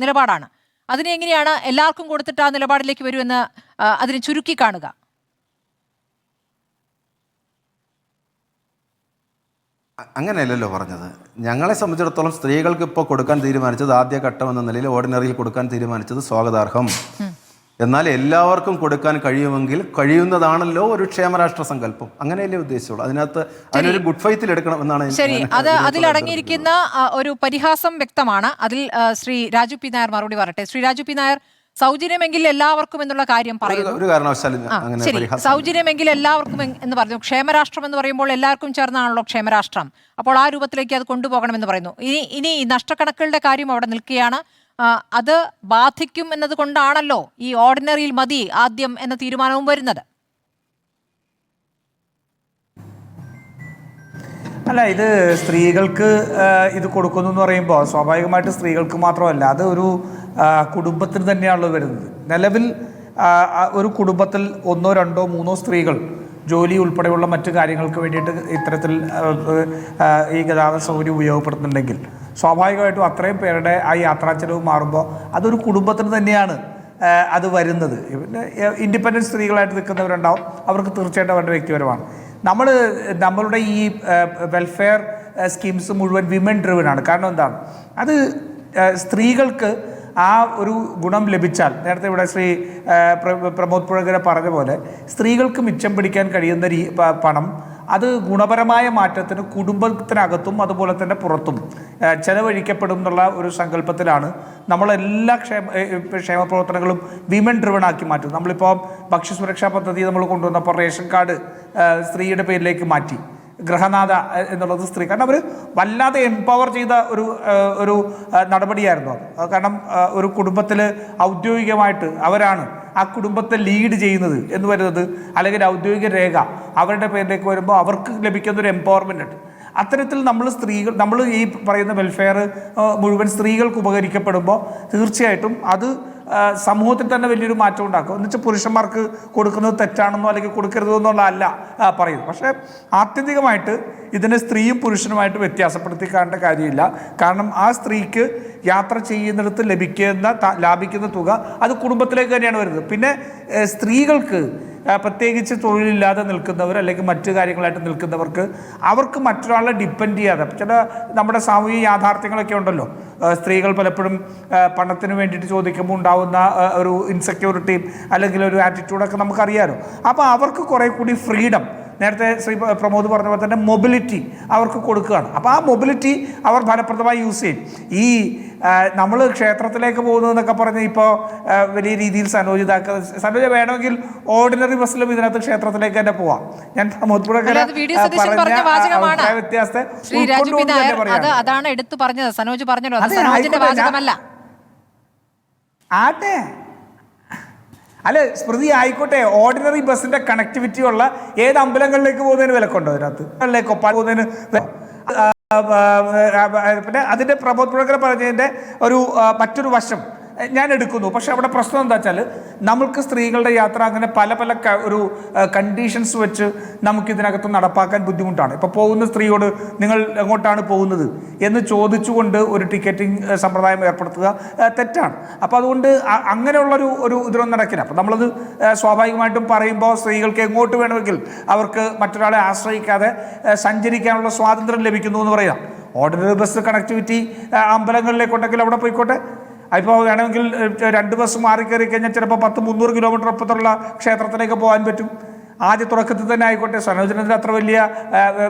നിലപാടാണ്. അതിനെ എങ്ങനെയാണ് എല്ലാവർക്കും കൊടുത്തിട്ട് ആ നിലപാടിലേക്ക് വരുമെന്ന് അതിനെ ചുരുക്കി കാണുക? അങ്ങനെയല്ലല്ലോ പറഞ്ഞത്. ഞങ്ങളെ സംബന്ധിച്ചിടത്തോളം സ്ത്രീകൾക്ക് ഇപ്പോൾ കൊടുക്കാൻ തീരുമാനിച്ചത്, ആദ്യഘട്ടം എന്ന നിലയിൽ ഓർഡിനറിയിൽ കൊടുക്കാൻ തീരുമാനിച്ചത് സ്വാഗതാർഹം. എന്നാൽ എല്ലാവർക്കും കൊടുക്കാൻ കഴിയുമെങ്കിൽ കഴിയുന്നതാണല്ലോ ഒരു ക്ഷേമരാഷ്ട്ര സങ്കല്പം. അങ്ങനെയല്ലേ ഉദ്ദേശിച്ചുള്ളൂ. അതിനൊരു ഗുഡ് ഫെയ്ത്തിൽ എടുക്കണം എന്നാണ്. ശരി, അതിലടങ്ങിയിരിക്കുന്ന ഒരു പരിഹാസം വ്യക്തമാണ്. അതിൽ ശ്രീ രാജു പി നായർ മറുപടി പറയട്ടെ. ശ്രീ രാജു പി നായർ, സൗജന്യമെങ്കിൽ എല്ലാവർക്കും എന്നുള്ള കാര്യം പറയുന്നു. ഒരു കാരണവശാലും ശരി, സൗജന്യമെങ്കിൽ എല്ലാവർക്കും എന്ന് പറഞ്ഞു. ക്ഷേമരാഷ്ട്രം എന്ന് പറയുമ്പോൾ എല്ലാവർക്കും ചേർന്നാണല്ലോ ക്ഷേമരാഷ്ട്രം. അപ്പോൾ ആ രൂപത്തിലേക്ക് അത് കൊണ്ടുപോകണമെന്ന് പറയുന്നു. ഇനി നഷ്ടക്കണക്കുകളുടെ കാര്യം അവിടെ നിൽക്കുകയാണ്. അത് ബാധിക്കും എന്നതുകൊണ്ടാണല്ലോ ഈ ഓർഡിനറിയിൽ മതി ആദ്യം എന്ന തീരുമാനവും വരുന്നത്. അല്ല, ഇത് സ്ത്രീകൾക്ക് ഇത് കൊടുക്കുന്നു എന്ന് പറയുമ്പോൾ സ്വാഭാവികമായിട്ട് സ്ത്രീകൾക്ക് മാത്രമല്ല, അത് ഒരു കുടുംബത്തിന് തന്നെയാണല്ലോ വരുന്നത്. നിലവിൽ ഒരു കുടുംബത്തിൽ 1, 2, 3 സ്ത്രീകൾ ജോലി ഉൾപ്പെടെയുള്ള മറ്റു കാര്യങ്ങൾക്ക് വേണ്ടിയിട്ട് ഇത്തരത്തിൽ ഈ ഗതാഗത സൗകര്യം ഉപയോഗപ്പെടുത്തുന്നുണ്ടെങ്കിൽ സ്വാഭാവികമായിട്ടും അത്രയും പേരുടെ ആ യാത്രാ ചെലവ് മാറുമ്പോൾ അതൊരു കുടുംബത്തിന് തന്നെയാണ് അത് വരുന്നത്. പിന്നെ ഇൻഡിപെൻഡൻറ്റ് സ്ത്രീകളായിട്ട് നിൽക്കുന്നവരുണ്ടാവും, അവർക്ക് തീർച്ചയായിട്ടും അവരുടെ വ്യക്തിപരമാണ്. നമ്മളുടെ ഈ വെൽഫെയർ സ്കീംസ് മുഴുവൻ വിമൻ ഡ്രിവനാണ്. കാരണം എന്താണ്, അത് സ്ത്രീകൾക്ക് ആ ഒരു ഗുണം ലഭിച്ചാൽ, നേരത്തെ ഇവിടെ ശ്രീ പ്രമോദ് പുഴകര പറഞ്ഞ പോലെ, സ്ത്രീകൾക്ക് മിച്ചം പിടിക്കാൻ കഴിയുന്ന പണം അത് ഗുണപരമായ മാറ്റത്തിന് കുടുംബത്തിനകത്തും അതുപോലെ തന്നെ പുറത്തും ചെലവഴിക്കപ്പെടും എന്നുള്ള ഒരു സങ്കല്പത്തിലാണ് നമ്മളെല്ലാ ക്ഷേമ പ്രവർത്തനങ്ങളും വിമൻ ഡ്രിവൺ ആക്കി മാറ്റും. നമ്മളിപ്പോൾ ഭക്ഷ്യസുരക്ഷാ പദ്ധതി നമ്മൾ കൊണ്ടുവന്നപ്പോൾ റേഷൻ കാർഡ് സ്ത്രീയുടെ പേരിലേക്ക് മാറ്റി. ഗൃഹനാഥ എന്നുള്ളത് സ്ത്രീ, കാരണം അവർ വല്ലാതെ എംപവർ ചെയ്ത ഒരു നടപടിയായിരുന്നു അത്. കാരണം ഒരു കുടുംബത്തിൽ ഔദ്യോഗികമായിട്ട് അവരാണ് ആ കുടുംബത്തെ ലീഡ് ചെയ്യുന്നത് എന്ന് വരുന്നത്, അല്ലെങ്കിൽ ഔദ്യോഗിക രേഖ അവരുടെ പേരിലേക്ക് വരുമ്പോൾ അവർക്ക് ലഭിക്കുന്നൊരു എംപവർമെൻ്റ് ഉണ്ട്. അത്തരത്തിൽ നമ്മൾ ഈ പറയുന്ന വെൽഫെയർ മുഴുവൻ സ്ത്രീകൾക്ക് ഉപകരിക്കപ്പെടുമ്പോൾ തീർച്ചയായിട്ടും അത് സമൂഹത്തിൽ തന്നെ വലിയൊരു മാറ്റം ഉണ്ടാക്കും. എന്നുവെച്ചാൽ പുരുഷന്മാർക്ക് കൊടുക്കുന്നത് തെറ്റാണെന്നോ അല്ലെങ്കിൽ കൊടുക്കരുതോ എന്നുള്ള അല്ല പറയുന്നത്. പക്ഷേ ആത്യന്തികമായിട്ട് ഇതിനെ സ്ത്രീയും പുരുഷനുമായിട്ട് വ്യത്യാസപ്പെടുത്തി കാണേണ്ട കാര്യമില്ല. കാരണം ആ സ്ത്രീക്ക് യാത്ര ചെയ്യുന്നിടത്ത് ലാഭിക്കുന്ന തുക അത് കുടുംബത്തിലേക്ക് തന്നെയാണ് വരുന്നത്. പിന്നെ സ്ത്രീകൾക്ക് പ്രത്യേകിച്ച് തൊഴിലില്ലാതെ നിൽക്കുന്നവർ അല്ലെങ്കിൽ മറ്റു കാര്യങ്ങളായിട്ട് നിൽക്കുന്നവർക്ക് അവർക്ക് മറ്റൊരാളെ ഡിപ്പെൻഡ് ചെയ്യാതെ, ചില നമ്മുടെ സാമൂഹിക യാഥാർത്ഥ്യങ്ങളൊക്കെ ഉണ്ടല്ലോ, സ്ത്രീകൾ പലപ്പോഴും പണത്തിന് വേണ്ടിയിട്ട് ചോദിക്കുമ്പോൾ ഉണ്ടാവുന്ന ഒരു ഇൻസെക്യൂരിറ്റിയും അല്ലെങ്കിൽ ഒരു ആറ്റിറ്റ്യൂഡൊക്കെ നമുക്കറിയാമല്ലോ. അപ്പോൾ അവർക്ക് കുറേ കൂടി ഫ്രീഡം, നേരത്തെ ശ്രീ പ്രമോദ് പറഞ്ഞ പോലെ തന്നെ മൊബിലിറ്റി അവർക്ക് കൊടുക്കുകയാണ്. അപ്പോൾ ആ മൊബിലിറ്റി അവർ ഫലപ്രദമായി യൂസ് ചെയ്യും. ഈ നമ്മൾ ക്ഷേത്രത്തിലേക്ക് പോകുന്നതെന്നൊക്കെ പറഞ്ഞ് ഇപ്പോൾ വലിയ രീതിയിൽ സനോജ വേണമെങ്കിൽ ഓർഡിനറി ബസ്സിലും ഇതിനകത്ത് ക്ഷേത്രത്തിലേക്ക് തന്നെ പോവാം. ഞാൻ പ്രമോദ് പുഴകര പറഞ്ഞ വ്യത്യാസത്തെ അതാണ് എടുത്തു പറഞ്ഞത്. സനോജ് പറഞ്ഞല്ലോ, ആട്ടെ അല്ല സ്മൃതി ആയിക്കോട്ടെ, ഓർഡിനറി ബസ്സിന്റെ കണക്ടിവിറ്റി ഉള്ള ഏത് അമ്പലങ്ങളിലേക്ക് പോകുന്നതിന് വിലക്കുണ്ടോ അതിനകത്ത്? കൊപ്പാൻ പോകുന്നതിന് പിന്നെ അതിന്റെ പ്രബോധനം പറഞ്ഞതിന്റെ ഒരു മറ്റൊരു വശം ഞാൻ എടുക്കുന്നു. പക്ഷെ അവിടെ പ്രശ്നം എന്താ വെച്ചാൽ നമ്മൾക്ക് സ്ത്രീകളുടെ യാത്ര അങ്ങനെ പല പല ഒരു കണ്ടീഷൻസ് വെച്ച് നമുക്കിതിനകത്ത് നടപ്പാക്കാൻ ബുദ്ധിമുട്ടാണ്. ഇപ്പോൾ പോകുന്ന സ്ത്രീയോട് നിങ്ങൾ എങ്ങോട്ടാണ് പോകുന്നത് എന്ന് ചോദിച്ചുകൊണ്ട് ഒരു ടിക്കറ്റിംഗ് സമ്പ്രദായം ഏർപ്പെടുത്തുക തെറ്റാണ്. അപ്പോൾ അതുകൊണ്ട് അങ്ങനെയുള്ളൊരു ഇതിലൊന്നും നടക്കില്ല. അപ്പോൾ നമ്മളത് സ്വാഭാവികമായിട്ടും പറയുമ്പോൾ സ്ത്രീകൾക്ക് എങ്ങോട്ട് വേണമെങ്കിൽ അവർക്ക് മറ്റൊരാളെ ആശ്രയിക്കാതെ സഞ്ചരിക്കാനുള്ള സ്വാതന്ത്ര്യം ലഭിക്കുന്നു എന്ന് പറയാം. ഓർഡിനറി ബസ് കണക്ടിവിറ്റി അമ്പലങ്ങളിലേക്കുണ്ടെങ്കിൽ അവിടെ പോയിക്കോട്ടെ. ഇപ്പോൾ വേണമെങ്കിൽ 2 ബസ് മാറി കയറി കഴിഞ്ഞാൽ ചിലപ്പോൾ 100-300 കിലോമീറ്റർ അപ്പുറത്തുള്ള ക്ഷേത്രത്തിലേക്ക് പോകാൻ പറ്റും. ആദ്യ തുടക്കത്തിൽ തന്നെ ആയിക്കോട്ടെ. സനോജനത്തിന് അത്ര വലിയ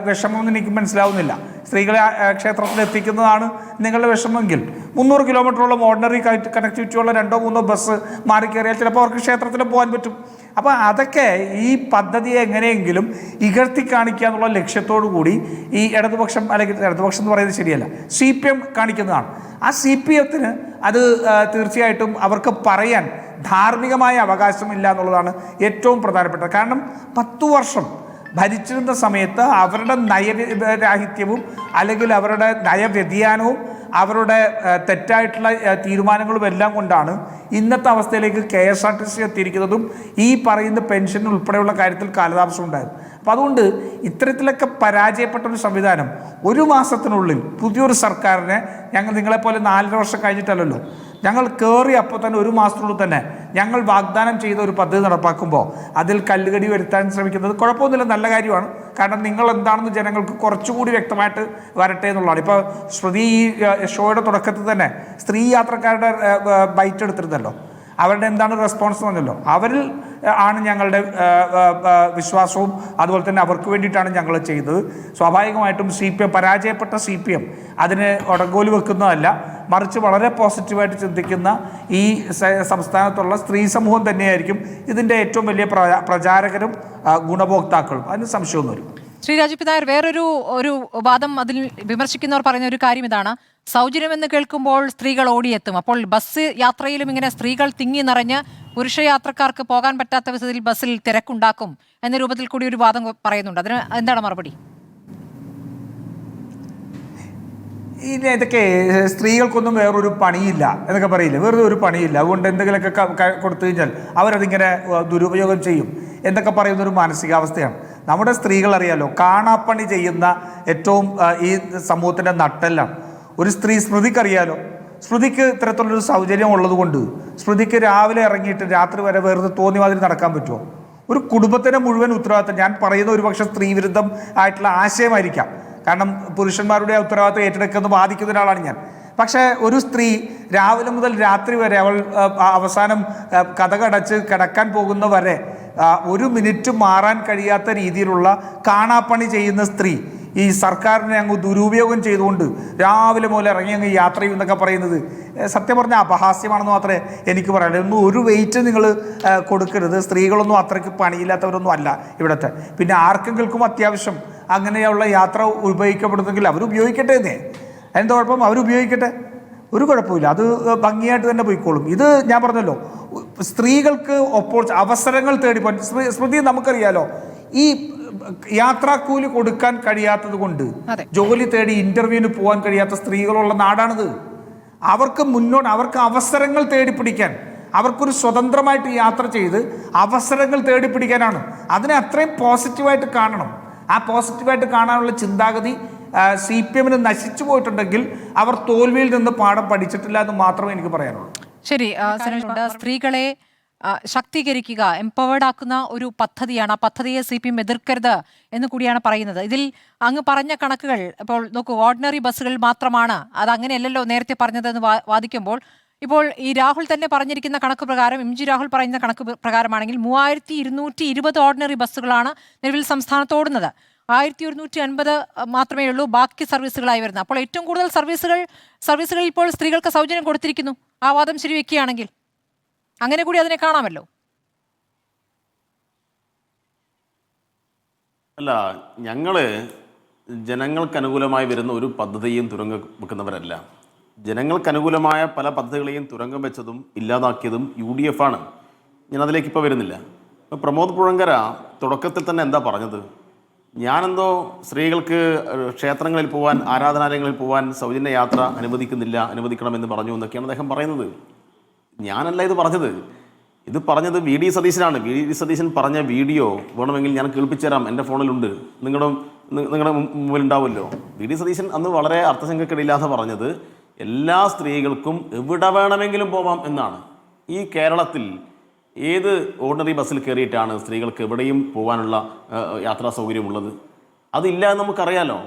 വിഷമമൊന്നും എനിക്ക് മനസ്സിലാവുന്നില്ല. സ്ത്രീകളെ ക്ഷേത്രത്തിൽ എത്തിക്കുന്നതാണ് നിങ്ങളുടെ വിഷമമെങ്കിൽ 300 കിലോമീറ്ററോളം ഓർഡിനറി കണക്ടിവിറ്റിയുള്ള 2-3 ബസ് മാറി കയറിയാൽ ചിലപ്പോൾ അവർക്ക് ക്ഷേത്രത്തിൽ പോകാൻ പറ്റും. അപ്പോൾ അതൊക്കെ ഈ പദ്ധതിയെ എങ്ങനെയെങ്കിലും ഇകഴ്ത്തി കാണിക്കുക എന്നുള്ള ലക്ഷ്യത്തോടു കൂടി ഈ ഇടതുപക്ഷം, അല്ലെങ്കിൽ ഇടതുപക്ഷം എന്ന് പറയുന്നത് ശരിയല്ല, CPM കാണിക്കുന്നതാണ്. ആ CPMത്തിന് അത് തീർച്ചയായിട്ടും അവർക്ക് പറയാൻ ധാർമ്മികമായ അവകാശമില്ല എന്നുള്ളതാണ് ഏറ്റവും പ്രധാനപ്പെട്ടത്. കാരണം 10 വർഷം ഭരിച്ചിരുന്ന സമയത്ത് അവരുടെ നയരാഹിത്യവും അല്ലെങ്കിൽ അവരുടെ നയവ്യതിയാനവും അവരുടെ തെറ്റായിട്ടുള്ള തീരുമാനങ്ങളും എല്ലാം കൊണ്ടാണ് ഇന്നത്തെ അവസ്ഥയിലേക്ക് KSRTC എത്തിയിരിക്കുന്നതും ഈ പറയുന്ന പെൻഷൻ ഉൾപ്പെടെയുള്ള കാര്യത്തിൽ കാലതാമസം ഉണ്ടായത്. അപ്പോൾ അതുകൊണ്ട് ഇത്തരത്തിലൊക്കെ പരാജയപ്പെട്ട ഒരു സംവിധാനം 1 മാസത്തിനുള്ളിൽ പുതിയൊരു സർക്കാരിനെ, ഞങ്ങൾ നിങ്ങളെപ്പോലെ 4.5 വർഷം കഴിഞ്ഞിട്ടല്ലല്ലോ, ഞങ്ങൾ കയറി അപ്പോൾ തന്നെ 1 മാസത്തിനുള്ളിൽ തന്നെ ഞങ്ങൾ വാഗ്ദാനം ചെയ്ത ഒരു പദ്ധതി നടപ്പാക്കുമ്പോൾ അതിൽ കല്ലുകടി വരുത്താൻ ശ്രമിക്കുന്നത് കുഴപ്പമൊന്നുമില്ല, നല്ല കാര്യമാണ്. കാരണം നിങ്ങൾ എന്താണെന്ന് ജനങ്ങൾക്ക് കുറച്ചുകൂടി വ്യക്തമായിട്ട് വരട്ടെ എന്നുള്ളതാണ്. ഇപ്പോൾ ശ്രുതി ഈ ഷോയുടെ തുടക്കത്തിൽ തന്നെ സ്ത്രീ യാത്രക്കാരുടെ ബൈറ്റ് എടുത്തിരുന്നല്ലോ, അവരുടെ എന്താണ് റെസ്പോൺസ് വന്നല്ലോ. അവരിൽ ആണ് ഞങ്ങളുടെ വിശ്വാസവും അതുപോലെ തന്നെ അവർക്ക് വേണ്ടിയിട്ടാണ് ഞങ്ങൾ ചെയ്തത്. സ്വാഭാവികമായിട്ടും പരാജയപ്പെട്ട CPM അതിന് ഒടങ്കോല് വെക്കുന്നതല്ല, മറിച്ച് വളരെ പോസിറ്റീവായിട്ട് ചിന്തിക്കുന്ന ഈ സംസ്ഥാനത്തുള്ള സ്ത്രീ സമൂഹം തന്നെയായിരിക്കും ഇതിൻ്റെ ഏറ്റവും വലിയ പ്രചാരകരും ഗുണഭോക്താക്കളും. അതിന് സംശയമൊന്നുമില്ല. ശ്രീ രാജീവ് നായർ, വേറൊരു വാദം അതിൽ വിമർശിക്കുന്നവർ പറയുന്ന ഒരു കാര്യം ഇതാണ്: സൗജന്യമെന്ന് കേൾക്കുമ്പോൾ സ്ത്രീകൾ ഓടിയെത്തും. അപ്പോൾ ബസ് യാത്രയിലും ഇങ്ങനെ സ്ത്രീകൾ തിങ്ങി നിറഞ്ഞ് പുരുഷ യാത്രക്കാർക്ക് പോകാൻ പറ്റാത്ത വിധത്തിൽ ബസ്സിൽ തിരക്കുണ്ടാക്കും എന്ന രൂപത്തിൽ കൂടി ഒരു വാദം പറയുന്നുണ്ട്. അതിന് എന്താണ് മറുപടി? ഇതൊക്കെ സ്ത്രീകൾക്കൊന്നും വേറൊരു പണിയില്ല എന്നൊക്കെ പറയില്ല, വെറുതെ ഒരു പണിയില്ല, അതുകൊണ്ട് എന്തെങ്കിലുമൊക്കെ കൊടുത്തു കഴിഞ്ഞാൽ അവരതിങ്ങനെ ദുരുപയോഗം ചെയ്യും എന്നൊക്കെ പറയുന്നൊരു മാനസികാവസ്ഥയാണ്. നമ്മുടെ സ്ത്രീകൾ അറിയാലോ, കാണാപ്പണി ചെയ്യുന്ന ഏറ്റവും ഈ സമൂഹത്തിൻ്റെ നട്ടെല്ലാണ് ഒരു സ്ത്രീ. സ്മൃതിക്കറിയാലോ, സ്മൃതിക്ക് ഇത്തരത്തിലുള്ളൊരു സൗകര്യം ഉള്ളത് കൊണ്ട് സ്മൃതിക്ക് രാവിലെ ഇറങ്ങിയിട്ട് രാത്രി വരെ വെറുതെ തോന്നിയ മാതിരി നടക്കാൻ പറ്റുമോ? ഒരു കുടുംബത്തിൻ്റെ മുഴുവൻ ഉത്തരവാദിത്തം, ഞാൻ പറയുന്ന ഒരുപക്ഷെ സ്ത്രീവിരുദ്ധം ആയിട്ടുള്ള ആശയമായിരിക്കാം, കാരണം പുരുഷന്മാരുടെ ഉത്തരവാദിത്തം ഏറ്റെടുക്കുന്ന ബാധിക്കുന്ന ഒരാളാണ് ഞാൻ. പക്ഷേ ഒരു സ്ത്രീ രാവിലെ മുതൽ രാത്രി വരെ അവൾ അവസാനം കതകടച്ച് കിടക്കാൻ പോകുന്ന വരെ 1 മിനിറ്റ് മാറാൻ കഴിയാത്ത രീതിയിലുള്ള കാണാപ്പണി ചെയ്യുന്ന സ്ത്രീ ഈ സർക്കാരിനെ അങ്ങ് ദുരുപയോഗം ചെയ്തുകൊണ്ട് രാവിലെ മുതൽ ഇറങ്ങി അങ്ങ് യാത്ര ചെയ്യുമെന്നൊക്കെ പറയുന്നത് സത്യം പറഞ്ഞാൽ അപഹാസ്യമാണെന്ന് മാത്രമേ എനിക്ക് പറയാനുള്ളൂ. ഒന്നും ഒരു വെയിറ്റ് നിങ്ങൾ കൊടുക്കരുത്. സ്ത്രീകളൊന്നും അത്രയ്ക്ക് പണിയില്ലാത്തവരൊന്നും അല്ല ഇവിടുത്തെ. പിന്നെ ആർക്കെങ്കിലും അത്യാവശ്യം അങ്ങനെയുള്ള യാത്ര ഉപയോഗിക്കപ്പെടുന്നെങ്കിൽ അവരുപയോഗിക്കട്ടെ എന്നേ. എന്താ കുഴപ്പം? അവരുപയോഗിക്കട്ടെ, ഒരു കുഴപ്പമില്ല, അത് ഭംഗിയായിട്ട് തന്നെ പോയിക്കോളും. ഇത് ഞാൻ പറഞ്ഞല്ലോ, സ്ത്രീകൾക്ക് അവസരങ്ങൾ തേടിപ്പോൻ സ്മൃതി നമുക്കറിയാലോ, ഈ യാത്രാക്കൂലി കൊടുക്കാൻ കഴിയാത്തത് കൊണ്ട് ജോലി തേടി ഇന്റർവ്യൂവിന് പോകാൻ കഴിയാത്ത സ്ത്രീകളുള്ള നാടാണിത്. അവർക്ക് അവസരങ്ങൾ തേടിപ്പിടിക്കാൻ, അവർക്കൊരു സ്വതന്ത്രമായിട്ട് യാത്ര ചെയ്ത് അവസരങ്ങൾ തേടിപ്പിടിക്കാനാണ്. അതിനെ അത്രയും പോസിറ്റീവായിട്ട് കാണണം. ആ പോസിറ്റീവായിട്ട് കാണാനുള്ള ചിന്താഗതി CPMന് നശിച്ചു പോയിട്ടുണ്ടെങ്കിൽ അവർ തോൽവിയിൽ നിന്ന് പാഠം പഠിച്ചിട്ടില്ല എന്ന് മാത്രമേ എനിക്ക് പറയാനുള്ളൂ. ശരി, സ്ത്രീകളെ ശാക്തീകരിക്കുക, എംപവേർഡ് ആക്കുന്ന ഒരു പദ്ധതിയാണ്. ആ പദ്ധതിയെ CPM എതിർക്കരുത് എന്ന് കൂടിയാണ് പറയുന്നത്. ഇതിൽ അങ്ങ് പറഞ്ഞ കണക്കുകൾ ഇപ്പോൾ നോക്കൂ, ഓർഡിനറി ബസ്സുകളിൽ മാത്രമാണ്, അത് അങ്ങനെയല്ലല്ലോ നേരത്തെ പറഞ്ഞതെന്ന് വാദിക്കുമ്പോൾ ഇപ്പോൾ ഈ രാഹുൽ തന്നെ പറഞ്ഞിരിക്കുന്ന കണക്ക് പ്രകാരം, MG രാഹുൽ പറയുന്ന കണക്ക് പ്രകാരമാണെങ്കിൽ 3220 ഓർഡിനറി ബസ്സുകളാണ് നിലവിൽ സംസ്ഥാനത്ത് ഓടുന്നത്. 1150 മാത്രമേ ഉള്ളൂ ബാക്കി സർവീസുകളായി വരുന്നത്. അപ്പോൾ ഏറ്റവും കൂടുതൽ സർവീസുകളിൽ ഇപ്പോൾ സ്ത്രീകൾക്ക് സൗജന്യം കൊടുത്തിരിക്കുന്നു. ആ വാദം ശരിവെക്കുകയാണെങ്കിൽ അങ്ങനെ കൂടി അതിനെ കാണാമല്ലോ. അല്ല, ഞങ്ങള് ജനങ്ങൾക്ക് അനുകൂലമായി വരുന്ന ഒരു പദ്ധതിയും തുരങ്കം വെക്കുന്നവരല്ല. ജനങ്ങൾക്ക് അനുകൂലമായ പല പദ്ധതികളെയും തുരങ്കം വെച്ചതും ഇല്ലാതാക്കിയതും UDF ആണ്. ഞാനതിലേക്ക് ഇപ്പോൾ വരുന്നില്ല. ഇപ്പോൾ പ്രമോദ് പുഴങ്കര തുടക്കത്തിൽ തന്നെ എന്താ പറഞ്ഞത്? ഞാനെന്തോ സ്ത്രീകൾക്ക് ക്ഷേത്രങ്ങളിൽ പോകാൻ, ആരാധനാലയങ്ങളിൽ പോകാൻ സൗജന്യ യാത്ര അനുവദിക്കണമെന്ന് പറഞ്ഞു എന്നൊക്കെയാണ് അദ്ദേഹം പറയുന്നത്. ഞാനല്ല ഇത് പറഞ്ഞത്. ഇത് പറഞ്ഞത് വി ഡി സതീശനാണ്. വി ഡി സതീശൻ പറഞ്ഞ വീഡിയോ വേണമെങ്കിൽ ഞാൻ കേൾപ്പിച്ചു തരാം, എൻ്റെ ഫോണിലുണ്ട്, നിങ്ങളുടെ മുമ്പിലുണ്ടാവുമല്ലോ. വി ഡി സതീശൻ അന്ന് വളരെ അർത്ഥശങ്കക്കിടയില്ലാതെ പറഞ്ഞത് എല്ലാ സ്ത്രീകൾക്കും എവിടെ വേണമെങ്കിലും പോവാം എന്നാണ്. ഈ കേരളത്തിൽ ഏത് ഓർഡിനറി ബസ്സിൽ കയറിയിട്ടാണ് സ്ത്രീകൾക്ക് എവിടെയും പോകാനുള്ള യാത്രാ സൗകര്യമുള്ളത്? അതില്ല എന്ന് നമുക്കറിയാലോ.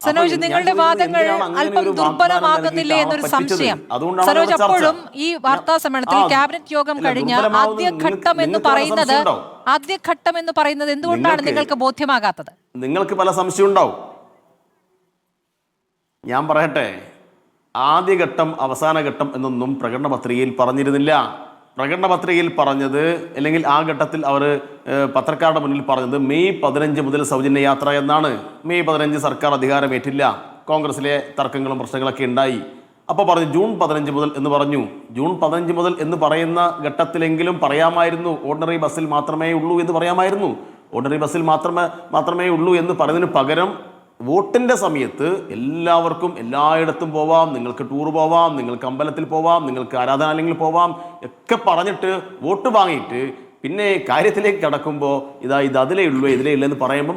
സനോജ്, നിങ്ങളുടെ വാദങ്ങൾ അല്പം ദുർബലമാകുന്നില്ലേ എന്നൊരു സംശയം. സനോജ്, അപ്പോഴും ഈ വാർത്താ സമ്മേളനത്തിൽ ക്യാബിനറ്റ് യോഗം കഴിഞ്ഞ ആദ്യഘട്ടം എന്ന് പറയുന്നത് എന്തുകൊണ്ടാണ് നിങ്ങൾക്ക് ബോധ്യമാകാത്തത്? നിങ്ങൾക്ക് പല സംശയം ഉണ്ടാവും. ഞാൻ പറയട്ടെ, ആദ്യഘട്ടം അവസാന ഘട്ടം എന്നൊന്നും പ്രകടന പത്രികയിൽ പറഞ്ഞിരുന്നില്ല. പ്രകടന പത്രികയിൽ പറഞ്ഞത്, അല്ലെങ്കിൽ ആ ഘട്ടത്തിൽ അവർ പത്രക്കാരുടെ മുന്നിൽ പറഞ്ഞത് മെയ് 15 മുതൽ സൗജന്യ യാത്ര എന്നാണ്. മെയ് 15 സർക്കാർ അധികാരമേറ്റില്ല, കോൺഗ്രസിലെ തർക്കങ്ങളും പ്രശ്നങ്ങളൊക്കെ ഉണ്ടായി. അപ്പോൾ പറഞ്ഞു ജൂൺ 15 മുതൽ എന്ന് പറഞ്ഞു. ജൂൺ 15 മുതൽ എന്ന് പറയുന്ന ഘട്ടത്തിലെങ്കിലും പറയാമായിരുന്നു ഓർഡിനറി ബസ്സിൽ മാത്രമേ ഉള്ളൂ എന്ന് പറയാമായിരുന്നു. ഓർഡിനറി ബസ്സിൽ മാത്രമേ ഉള്ളൂ എന്ന് പറയുന്നതിന് പകരം വോട്ടിൻ്റെ സമയത്ത് എല്ലാവർക്കും എല്ലായിടത്തും പോവാം, നിങ്ങൾക്ക് ടൂർ പോവാം, നിങ്ങൾക്ക് അമ്പലത്തിൽ പോവാം, നിങ്ങൾക്ക് ആരാധനാലയങ്ങളിൽ പോവാം ഒക്കെ പറഞ്ഞിട്ട് വോട്ട് വാങ്ങിയിട്ട് പിന്നെ കാര്യത്തിലേക്ക് കടക്കുമ്പോൾ ഇത് അതിലേ ഉള്ളൂ ഇതിലേ ഇല്ലെന്ന് പറയുമ്പോൾ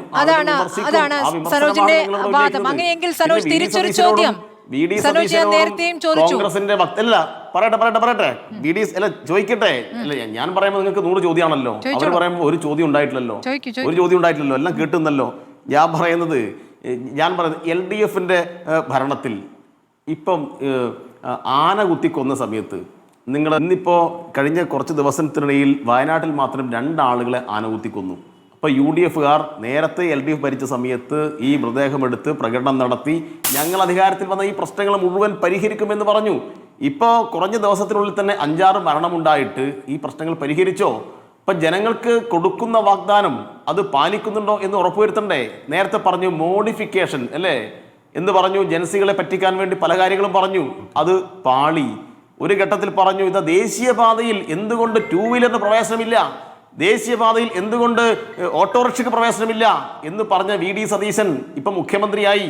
കോൺഗ്രസിന്റെ വക്തല്ല പറയട്ടെ ചോദിക്കട്ടെ. അല്ല, ഞാൻ പറയുമ്പോൾ നിങ്ങൾക്ക് 100 ചോദ്യമാണല്ലോ, അവർ പറയുമ്പോൾ ഒരു ചോദ്യം ഉണ്ടായിട്ടില്ലല്ലോ, എല്ലാം കേട്ടുന്നല്ലോ. ഞാൻ പറയുന്നത് LDFന്റെ ഭരണത്തിൽ ഇപ്പം ആന കുത്തിക്കൊന്ന സമയത്ത് നിങ്ങൾ ഇന്നിപ്പോൾ കഴിഞ്ഞ കുറച്ച് ദിവസത്തിനിടയിൽ വയനാട്ടിൽ മാത്രം 2 ആളുകളെ ആന കുത്തിക്കൊന്നു. അപ്പോൾ UDFകാർ നേരത്തെ LDF ഭരിച്ച സമയത്ത് ഈ മൃതദേഹമെടുത്ത് പ്രകടനം നടത്തി ഞങ്ങൾ അധികാരത്തിൽ വന്ന ഈ പ്രശ്നങ്ങൾ മുഴുവൻ പരിഹരിക്കുമെന്ന് പറഞ്ഞു. ഇപ്പോൾ കുറഞ്ഞ ദിവസത്തിനുള്ളിൽ തന്നെ 5-6 മരണമുണ്ടായിട്ട് ഈ പ്രശ്നങ്ങൾ പരിഹരിച്ചോ? അപ്പം ജനങ്ങൾക്ക് കൊടുക്കുന്ന വാഗ്ദാനം അത് പാലിക്കുന്നുണ്ടോ എന്ന് ഉറപ്പുവരുത്തണ്ടേ? നേരത്തെ പറഞ്ഞു മോഡിഫിക്കേഷൻ അല്ലേ എന്ന് പറഞ്ഞു, ജനസികളെ പറ്റിക്കാൻ വേണ്ടി പല കാര്യങ്ങളും പറഞ്ഞു, അത് പാളി. ഒരു ഘട്ടത്തിൽ പറഞ്ഞു ഇത് ദേശീയപാതയിൽ എന്തുകൊണ്ട് 2 വീലറിന് പ്രവേശനമില്ല, ദേശീയപാതയിൽ എന്തുകൊണ്ട് ഓട്ടോറിക്ഷയ്ക്ക് പ്രവേശനമില്ല എന്ന് പറഞ്ഞ VD സതീശൻ ഇപ്പം മുഖ്യമന്ത്രിയായി.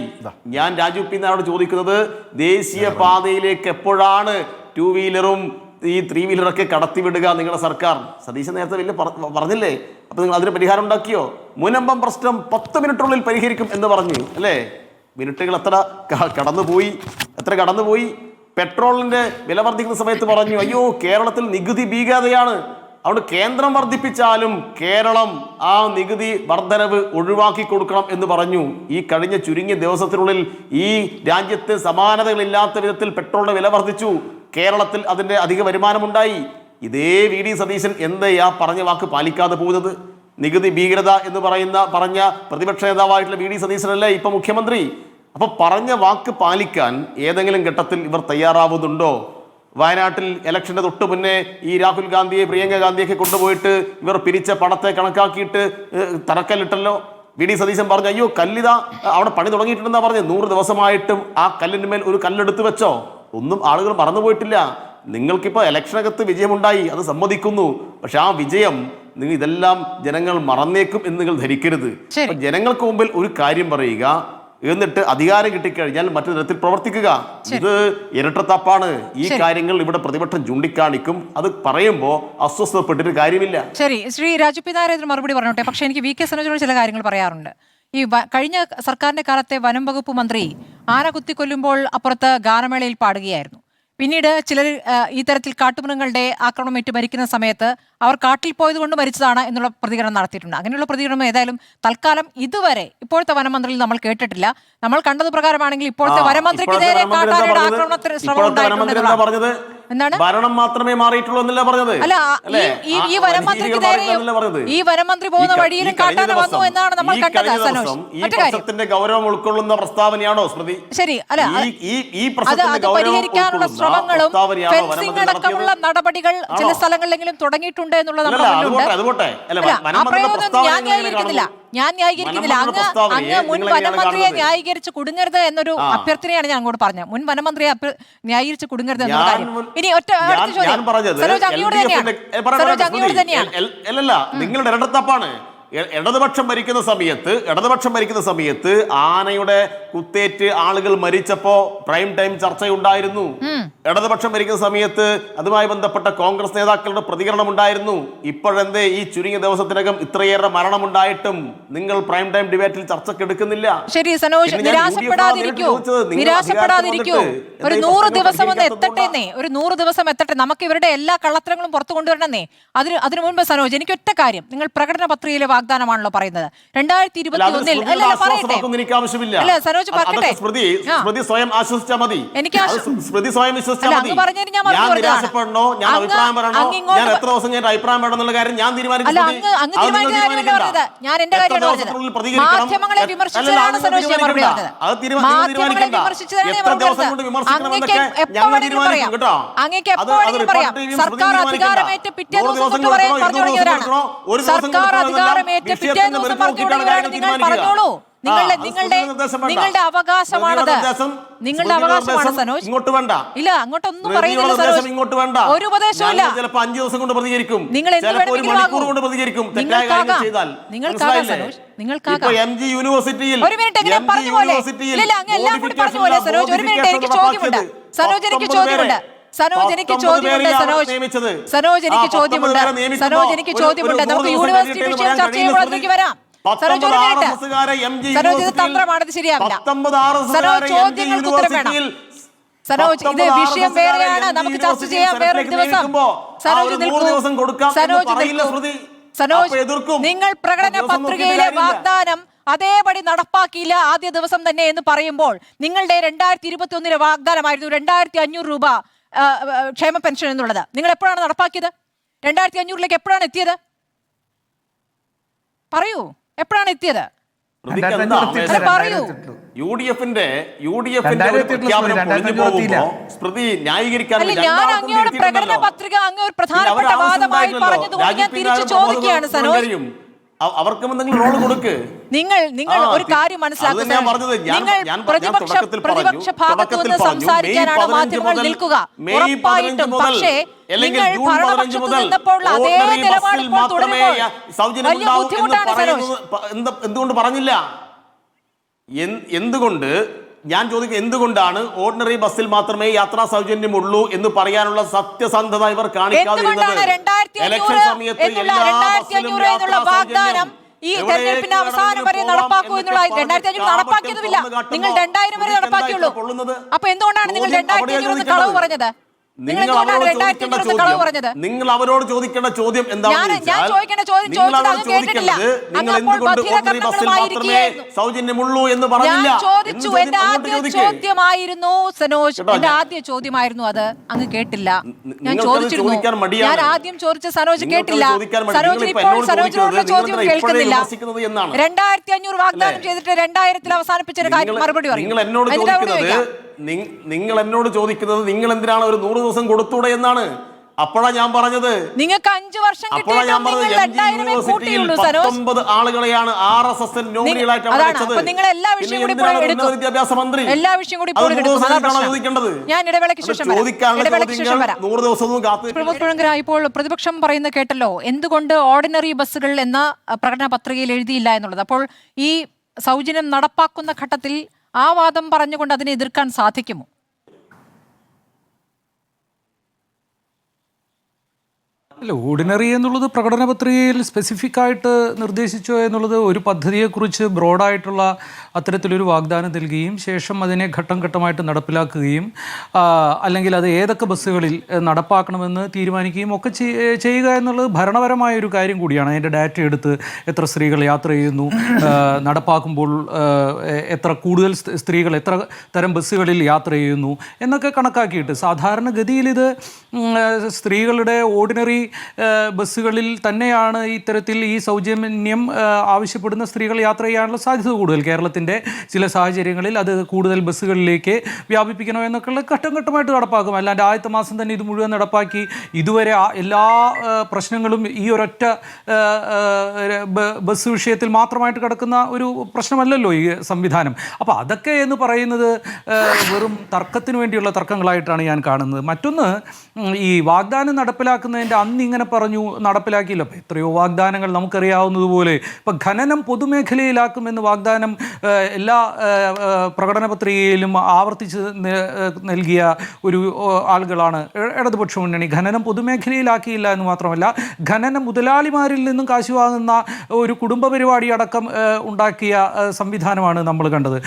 ഞാൻ രാജു പി നായരോട് ചോദിക്കുന്നത്, ദേശീയപാതയിലേക്ക് എപ്പോഴാണ് 2 വീലറും ഈ 3 വീലറൊക്കെ കടത്തിവിടുക നിങ്ങളുടെ സർക്കാർ? സതീശൻ നേരത്തെ വലിയ പറഞ്ഞില്ലേ? അപ്പൊ നിങ്ങൾ അതിന് പരിഹാരം ഉണ്ടാക്കിയോ? മുനമ്പം പ്രശ്നം 10 മിനിറ്റിനുള്ളിൽ പരിഹരിക്കും എന്ന് പറഞ്ഞു അല്ലേ? മിനിറ്റുകൾ എത്ര കടന്നുപോയി. പെട്രോളിന്റെ വില വർദ്ധിക്കുന്ന സമയത്ത് പറഞ്ഞു അയ്യോ കേരളത്തിൽ നികുതി ഭീകരതയാണ്, അതുകൊണ്ട് കേന്ദ്രം വർദ്ധിപ്പിച്ചാലും കേരളം ആ നികുതി വർധനവ് ഒഴിവാക്കി കൊടുക്കണം എന്ന് പറഞ്ഞു. ഈ കഴിഞ്ഞ ചുരുങ്ങിയ ദിവസത്തിനുള്ളിൽ ഈ രാജ്യത്ത് സമാനതകളില്ലാത്ത വിധത്തിൽ പെട്രോളിന്റെ വില വർദ്ധിച്ചു, കേരളത്തിൽ അതിൻ്റെ അധിക വരുമാനമുണ്ടായി. ഇതേ VD സതീശൻ എന്തയാ പറഞ്ഞ വാക്ക് പാലിക്കാതെ പോകുന്നത്? നികുതി ഭീകരത എന്ന് പറഞ്ഞ പ്രതിപക്ഷ നേതാവായിട്ടുള്ള VD സതീശനല്ലേ ഇപ്പം മുഖ്യമന്ത്രി? അപ്പോൾ പറഞ്ഞ വാക്ക് പാലിക്കാൻ ഏതെങ്കിലും ഘട്ടത്തിൽ ഇവർ തയ്യാറാവുന്നുണ്ടോ? വയനാട്ടിൽ ഇലക്ഷൻ്റെ തൊട്ട് മുന്നേ ഈ രാഹുൽ ഗാന്ധിയെ പ്രിയങ്ക ഗാന്ധിയൊക്കെ കൊണ്ടുപോയിട്ട് ഇവർ പിരിച്ച പണത്തെ കണക്കാക്കിയിട്ട് തറക്കല്ലിട്ടല്ലോ. VD സതീശൻ പറഞ്ഞു അയ്യോ കല്ലിത അവിടെ പണി തുടങ്ങിയിട്ടുണ്ടെന്നാണ് പറഞ്ഞത്. 100 ദിവസമായിട്ടും ആ കല്ലിൻ്റെ മേൽ ഒരു കല്ലെടുത്ത് വെച്ചോ? ഒന്നും ആളുകൾ മറന്നുപോയിട്ടില്ല. നിങ്ങൾക്കിപ്പോൾ ഇലക്ഷനകത്ത് വിജയമുണ്ടായി, അത് സമ്മതിക്കുന്നു. പക്ഷെ ആ വിജയം ഇതെല്ലാം ജനങ്ങൾ മറന്നേക്കും എന്ന് നിങ്ങൾ ധരിക്കരുത്. ജനങ്ങൾക്ക് മുമ്പിൽ ഒരു കാര്യം പറയുക, എന്നിട്ട് അധികാരം കിട്ടിക്കഴിഞ്ഞാൽ മറ്റൊരു തരത്തിൽ പ്രവർത്തിക്കുക. ഇത് ഇരട്ടത്താപ്പാണ്. ഈ കാര്യങ്ങൾ ഇവിടെ പ്രതിപക്ഷം ചൂണ്ടിക്കാണിക്കും. അത് പറയുമ്പോൾ അസ്വസ്ഥപ്പെട്ടിട്ട് കാര്യമില്ല. ശരി, ശ്രീ രാജു പി നായർ മറുപടി പറഞ്ഞോട്ടെ. പക്ഷെ എനിക്ക് VK സനോജിനോട് ചില കാര്യങ്ങൾ പറയാറുണ്ട്. ഈ കഴിഞ്ഞ സർക്കാരിന്റെ കാലത്തെ വനം വകുപ്പ് മന്ത്രി ആന കുത്തിക്കൊല്ലുമ്പോൾ അപ്പുറത്ത് ഗാനമേളയിൽ പാടുകയായിരുന്നു. പിന്നീട് ചിലർ ഈ തരത്തിൽ കാട്ടുമൃഗങ്ങളുടെ ആക്രമണമേറ്റ് മരിക്കുന്ന സമയത്ത് അവർ കാട്ടിൽ പോയത് കൊണ്ട് മരിച്ചതാണ് എന്നുള്ള പ്രതികരണം നടത്തിയിട്ടുണ്ട്. അങ്ങനെയുള്ള പ്രതികരണം ഏതായാലും തൽക്കാലം ഇതുവരെ ഇപ്പോഴത്തെ വനമന്ത്രിയിൽ നമ്മൾ കേട്ടിട്ടില്ല. നമ്മൾ കണ്ടത് പ്രകാരമാണെങ്കിൽ ഇപ്പോഴത്തെ വനമന്ത്രിക്ക് നേരെ കാട്ടാനയുടെ ആക്രമണത്തിന് ശ്രമം ഉണ്ടായിട്ടുണ്ട്. എന്താണ് ഭരണം മാത്രമേ മാറിയിട്ടുള്ളൂ എന്നല്ല പറഞ്ഞത്? അല്ല, ഈ വനമന്ത്രിക്ക് നേരെയും ഈ വനമന്ത്രി പോകുന്ന വഴിയിലും കാട്ടാന വന്നു എന്നാണ് നമ്മൾ കണ്ടത്. സനോജ്, ഗൗരവം ഉൾക്കൊള്ളുന്ന പ്രസ്താവനയാണോ സ്മൃതി? ശരി, അല്ല അത് പരിഹരിക്കാനുള്ള ശ്രമങ്ങളും ഫെൻസിംഗ് അടക്കമുള്ള നടപടികൾ ചില സ്ഥലങ്ങളിലെങ്കിലും തുടങ്ങിയിട്ടുണ്ട് എന്നുള്ളത് ഞാൻ ന്യായീകരിക്കുന്നില്ല. ഞാൻ ന്യായീകരിക്കുന്നില്ല. അങ്ങ് മുൻ വനമന്ത്രിയെ ന്യായീകരിച്ച് കുടുങ്ങരുത് എന്നൊരു അഭ്യർത്ഥനയാണ് ഞാൻ അങ്ങോട്ട് പറഞ്ഞത്. മുൻ വനമന്ത്രിയെ ന്യായീകരിച്ച് കുടുങ്ങരുത് എന്നൊരു കാര്യം. ഇനി ഒറ്റ ചോദ്യം, സരോജ് അങ്ങയോട് തന്നെയാണ്. സരോജ് അങ്ങയോട് തന്നെയാണ്. അല്ലല്ല, നിങ്ങളുടെ ഇരട്ടത്തപ്പാണ്. ഇടതുപക്ഷം ഭരിക്കുന്ന സമയത്ത് ആനയുടെ കുത്തേറ്റ് ആളുകൾ മരിച്ചപ്പോ പ്രൈം ടൈം ചർച്ചയുണ്ടായിരുന്നു. ഇടതുപക്ഷം ഭരിക്കുന്ന സമയത്ത് അതുമായി ബന്ധപ്പെട്ട കോൺഗ്രസ് നേതാക്കളുടെ പ്രതികരണം ഉണ്ടായിരുന്നു. ഇപ്പോഴെന്തേ ഈ ചുരുങ്ങിയ ദിവസത്തിനകം ഇത്രയേറെ മരണമുണ്ടായിട്ടും നിങ്ങൾ പ്രൈം ടൈം ഡിബേറ്റിൽ ചർച്ചക്കെടുക്കുന്നില്ല? ശരി സനോജ്, നിരാശപ്പെടാതിരിക്കൂ. ഒരു 100 ദിവസം ഒന്ന് എത്തട്ടെന്നേ, ഒരു 100 ദിവസം എത്തട്ടെ. നമുക്ക് ഇവരുടെ എല്ലാ കള്ളത്തരങ്ങളും പുറത്തു കൊണ്ടുവരണമെന്നേ. അതിനു മുൻപ് സനോജ്, എനിക്ക് ഒറ്റ കാര്യം, നിങ്ങൾ പ്രകടന പത്രികയിലെ വാഗ്ദാനമാണല്ലോ പറയുന്നത്. 2021 അല്ല സനോജ് പറയട്ടെ, സ്മൃതി സ്വയം ആശ്വസിച്ചാൽ മതി. സ്മൃതി സ്വയം വിശ്വസിച്ചാൽ മതി. ഞാൻ നിരാശപ്പെടണോ, ഞാൻ അഭിപ്രായം പറയണോ, ഞാൻ എത്ര ദിവസം ഞാൻ അഭിപ്രായം പറയണം എന്നുള്ള കാര്യം ഞാൻ തീരുമാനിക്കും. ഞാൻ എന്റെ കാര്യമാണ് പറഞ്ഞത്. മാധ്യമങ്ങളെ വിമർശിച്ചതാണ് സനോജ് ഞാൻ മറുപടി പറഞ്ഞത്. മാധ്യമങ്ങളെ വിമർശിച്ചതാണ് ഞാൻ അങ്ങേക്ക് എപ്പോഴെങ്കിലും പറയാം. സർക്കാർ അധികാരമേറ്റ് പിറ്റേ ദിവസം തൊട്ട് പറഞ്ഞു തുടങ്ങിയവരാണ്. സർക്കാർ അധികാരമേറ്റ് പിറ്റേ ദിവസം പറഞ്ഞു തുടങ്ങിയവരാണ്. നിങ്ങൾ പറഞ്ഞോളൂ. നിങ്ങളുടെ അവകാശമാണത്. നിങ്ങളുടെ അവകാശമാണ് സനോജ്. ഇങ്ങോട്ട് വേണ്ട. ഇല്ല, അങ്ങോട്ടൊന്നും പറയുന്നില്ല സനോജ്. ഇങ്ങോട്ട് വേണ്ട. ഒരു ഉപദേശമില്ല. ചിലപ്പോൾ 5 ദിവസം കൊണ്ട് പ്രതികരിക്കും, നിങ്ങൾ എന്ത് വേണമെങ്കിലും മണിക്കൂർ കൊണ്ട് പ്രതികരിക്കും. നിങ്ങൾക്കാകാം സനോജ്, നിങ്ങൾക്കാകാം. MG യൂണിവേഴ്സിറ്റിയിൽ ഒരു മിനിറ്റ്, എല്ലാം പറഞ്ഞ പോലെ എല്ലാം കൂടി പറഞ്ഞ പോലെ സനോജ്, ഒരു മിനിറ്റ്, എനിക്ക് ചോദ്യമുണ്ട് സനോജ്, എനിക്ക് ചോദ്യമുണ്ട്. സനോജ് എനിക്ക് ചോദ്യമുണ്ട്. സനോജ് എനിക്ക് ചോദ്യമുണ്ട്. സനോജ് എനിക്ക് ചോദ്യമുണ്ട്. നമുക്ക് യൂണിവേഴ്സിറ്റി വിഷയം ചർച്ച ചെയ്യുമ്പോൾ അതിലേക്ക് വരാം. സനോജ് ഒരു മിനിറ്റ്. സനോജ് ഇത് തന്ത്രമാണത്, ശരിയാവില്ല. സനോജ് ചോദ്യങ്ങൾക്ക് ഉത്തരം വേണം. സനോജ് ഇത് വിഷയം വേറെയാണ്, നമുക്ക് ചർച്ച ചെയ്യാം വേറൊരു ദിവസം. സനോജ് നിൽക്കൂ. സനോജ് നിൽക്കൂ. സനോജ്, നിങ്ങൾ പ്രകടന പത്രികയിലെ വാഗ്ദാനം അതേപടി നടപ്പാക്കിയില്ല ആദ്യ ദിവസം തന്നെ എന്ന് പറയുമ്പോൾ, നിങ്ങളുടെ 2021 വാഗ്ദാനമായിരുന്നു 2500 രൂപ ക്ഷേമ പെൻഷൻ എന്നുള്ളത്. നിങ്ങൾ എപ്പോഴാണ് നടപ്പാക്കിയത്? 2500 എപ്പോഴാണ് എത്തിയത്? പറയൂ, എപ്പോഴാണ് എത്തിയത്? പറയൂ. ഞാൻ അങ്ങയോട് പ്രകടന പത്രിക അങ്ങ് ഒരു പ്രധാനപ്പെട്ട വാദമായി പറഞ്ഞതുകൊണ്ട് ഞാൻ തിരിച്ചു ചോദിക്കുകയാണ് സനോജ്. അവർക്കും എന്തെങ്കിലും റോള് കൊടുക്ക്. നിങ്ങൾ ഒരു കാര്യം മനസ്സിലാക്കുക. നിങ്ങൾ പ്രതിപക്ഷ ഭാഗത്തു നിന്ന് സംസാരിക്കാനാണ് മാധ്യമങ്ങൾ നിൽക്കുക, ഉറപ്പായിട്ടും. പക്ഷേ നിങ്ങൾ ഭരണപക്ഷത്ത് നിന്നപ്പോൾ അതേ നിലപാട് ഇപ്പോൾ തുടരുമ്പോൾ വലിയ ബുദ്ധിമുട്ടാണ് സനോജ്. എന്തുകൊണ്ട് പറഞ്ഞില്ല? എന്തുകൊണ്ട് ഞാൻ ചോദിക്കുക, എന്തുകൊണ്ടാണ് ഓർഡിനറി ബസ്സിൽ മാത്രമേ യാത്രാ സൗജന്യമുള്ളൂ എന്ന് പറയാനുള്ള സത്യസന്ധത ഇവർ കാണിക്കാതിരുന്നത്? ഇലക്ഷൻ സമയത്ത് എല്ലാ വാഗ്ദാനം ഈ തെരഞ്ഞെടുപ്പിന്റെ അവസാനം വരെ നടപ്പാക്കൂ എന്നുള്ള 2500 നടപ്പാക്കിയതുമില്ല. നിങ്ങൾ 2000 വരെ നടപ്പാക്കിയുള്ളൂ. അപ്പൊ എന്തുകൊണ്ടാണ് നിങ്ങൾ 2500 കളവ് പറഞ്ഞത്? നിങ്ങൾ അവരോട് ചോദിക്കേണ്ട ചോദ്യം എന്താണെന്ന് സൗജന്യമുള്ളൂ എന്ന് പറഞ്ഞില്ല. ചോദ്യമായിരുന്നു സനോജ്, എന്റെ ആദ്യ ചോദ്യമായിരുന്നു അത്. അങ്ങ് കേട്ടില്ല. ഞാൻ ചോദിച്ചിരുന്നു. ഞാൻ ആദ്യം ചോദിച്ച സനോജ് കേട്ടില്ല. സനോജിന് ഇപ്പോൾ സനോജിനോടുള്ള ചോദ്യം കേൾക്കുന്നില്ല. 2500 വാഗ്ദാനം ചെയ്തിട്ട് 2000 അവസാനിപ്പിച്ച കാര്യം മറുപടി പറയും. നിങ്ങൾ എന്നോട് ചോദിക്കുന്നത് നിങ്ങൾ എന്തിനാണ് ഒരു 100 ദിവസം കൊടുത്തൂടെ എന്നാണ്. അപ്പോഴാണ് ഞാൻ പറഞ്ഞത് നിങ്ങൾക്ക് 5 വർഷം 19 ആളുകളെയാണ് RSS നോമിനികളായിട്ട് വിദ്യാഭ്യാസ മന്ത്രി. ചോദിക്കേണ്ടത് ഞാൻ ഇടവേളയ്ക്ക് ശേഷം ഇപ്പോൾ പ്രതിപക്ഷം പറയുന്നത് കേട്ടല്ലോ, എന്തുകൊണ്ട് ഓർഡിനറി ബസ്സുകൾ എന്ന പ്രകടന പത്രികയിൽ എഴുതിയില്ല എന്നുള്ളത്. അപ്പോൾ ഈ സൗജന്യം നടപ്പാക്കുന്ന ഘട്ടത്തിൽ ആ വാദം പറഞ്ഞുകൊണ്ട് അതിനെ എതിർക്കാൻ സാധിക്കുമോ? അല്ല, ഓർഡിനറി എന്നുള്ളത് പ്രകടന പത്രികയിൽ സ്പെസിഫിക് ആയിട്ട് നിർദ്ദേശിച്ചോ എന്നുള്ളത് ഒരു പദ്ധതിയെക്കുറിച്ച് ബ്രോഡായിട്ടുള്ള അത്തരത്തിലൊരു വാഗ്ദാനം നൽകുകയും ശേഷം അതിനെ ഘട്ടം ഘട്ടമായിട്ട് നടപ്പിലാക്കുകയും അല്ലെങ്കിൽ അത് ഏതൊക്കെ ബസ്സുകളിൽ നടപ്പാക്കണമെന്ന് തീരുമാനിക്കുകയും ഒക്കെ ചെയ്യുക എന്നുള്ളത് ഭരണപരമായ ഒരു കാര്യം കൂടിയാണ്. അതിൻ്റെ ഡാറ്റ എടുത്ത് എത്ര സ്ത്രീകൾ യാത്ര ചെയ്യുന്നു, നടപ്പാക്കുമ്പോൾ എത്ര കൂടുതൽ സ്ത്രീകൾ എത്ര തരം ബസ്സുകളിൽ യാത്ര ചെയ്യുന്നു എന്നൊക്കെ കണക്കാക്കിയിട്ട് സാധാരണഗതിയിൽ ഇത് സ്ത്രീകളുടെ ഓർഡിനറി ബസ്സുകളിൽ തന്നെയാണ് ഇത്തരത്തിൽ ഈ സൗജന്യം ആവശ്യപ്പെടുന്ന സ്ത്രീകൾ യാത്ര ചെയ്യാനുള്ള സാധ്യത കൂടുതൽ. കേരളത്തിൻ്റെ ചില സാഹചര്യങ്ങളിൽ അത് കൂടുതൽ ബസ്സുകളിലേക്ക് വ്യാപിപ്പിക്കണോ എന്നൊക്കെയുള്ള ഘട്ടം ഘട്ടമായിട്ട് നടപ്പാക്കും. അല്ലാണ്ട് ആദ്യത്തെ മാസം തന്നെ ഇത് മുഴുവൻ നടപ്പാക്കി ഇതുവരെ എല്ലാ പ്രശ്നങ്ങളും ഈ ഒരൊറ്റ ബസ് വിഷയത്തിൽ മാത്രമായിട്ട് കിടക്കുന്ന ഒരു പ്രശ്നമല്ലല്ലോ ഈ സംവിധാനം. അപ്പോൾ അതൊക്കെ എന്ന് പറയുന്നത് വെറും തർക്കത്തിന് വേണ്ടിയുള്ള തർക്കങ്ങളായിട്ടാണ് ഞാൻ കാണുന്നത്. മറ്റൊന്ന്, ഈ വാഗ്ദാനം നടപ്പിലാക്കുന്നതിൻ്റെ അന്ന് ഇങ്ങനെ പറഞ്ഞു നടപ്പിലാക്കിയില്ല. അപ്പോൾ എത്രയോ വാഗ്ദാനങ്ങൾ നമുക്കറിയാവുന്നതുപോലെ ഇപ്പം ഖനനം പൊതുമേഖലയിലാക്കുമെന്ന് വാഗ്ദാനം എല്ലാ പ്രകടന പത്രികയിലും ആവർത്തിച്ച് നൽകിയ ഒരു ആളുകളാണ് ഇടതുപക്ഷ മുന്നണി. ഖനനം പൊതുമേഖലയിലാക്കിയില്ല എന്ന് മാത്രമല്ല, ഖനന മുതലാളിമാരിൽ നിന്നും കാശ് വാങ്ങുന്ന ഒരു കുടുംബ പരിപാടി അടക്കം ഉണ്ടാക്കിയ സംവിധാനമാണ് നമ്മൾ കണ്ടത്.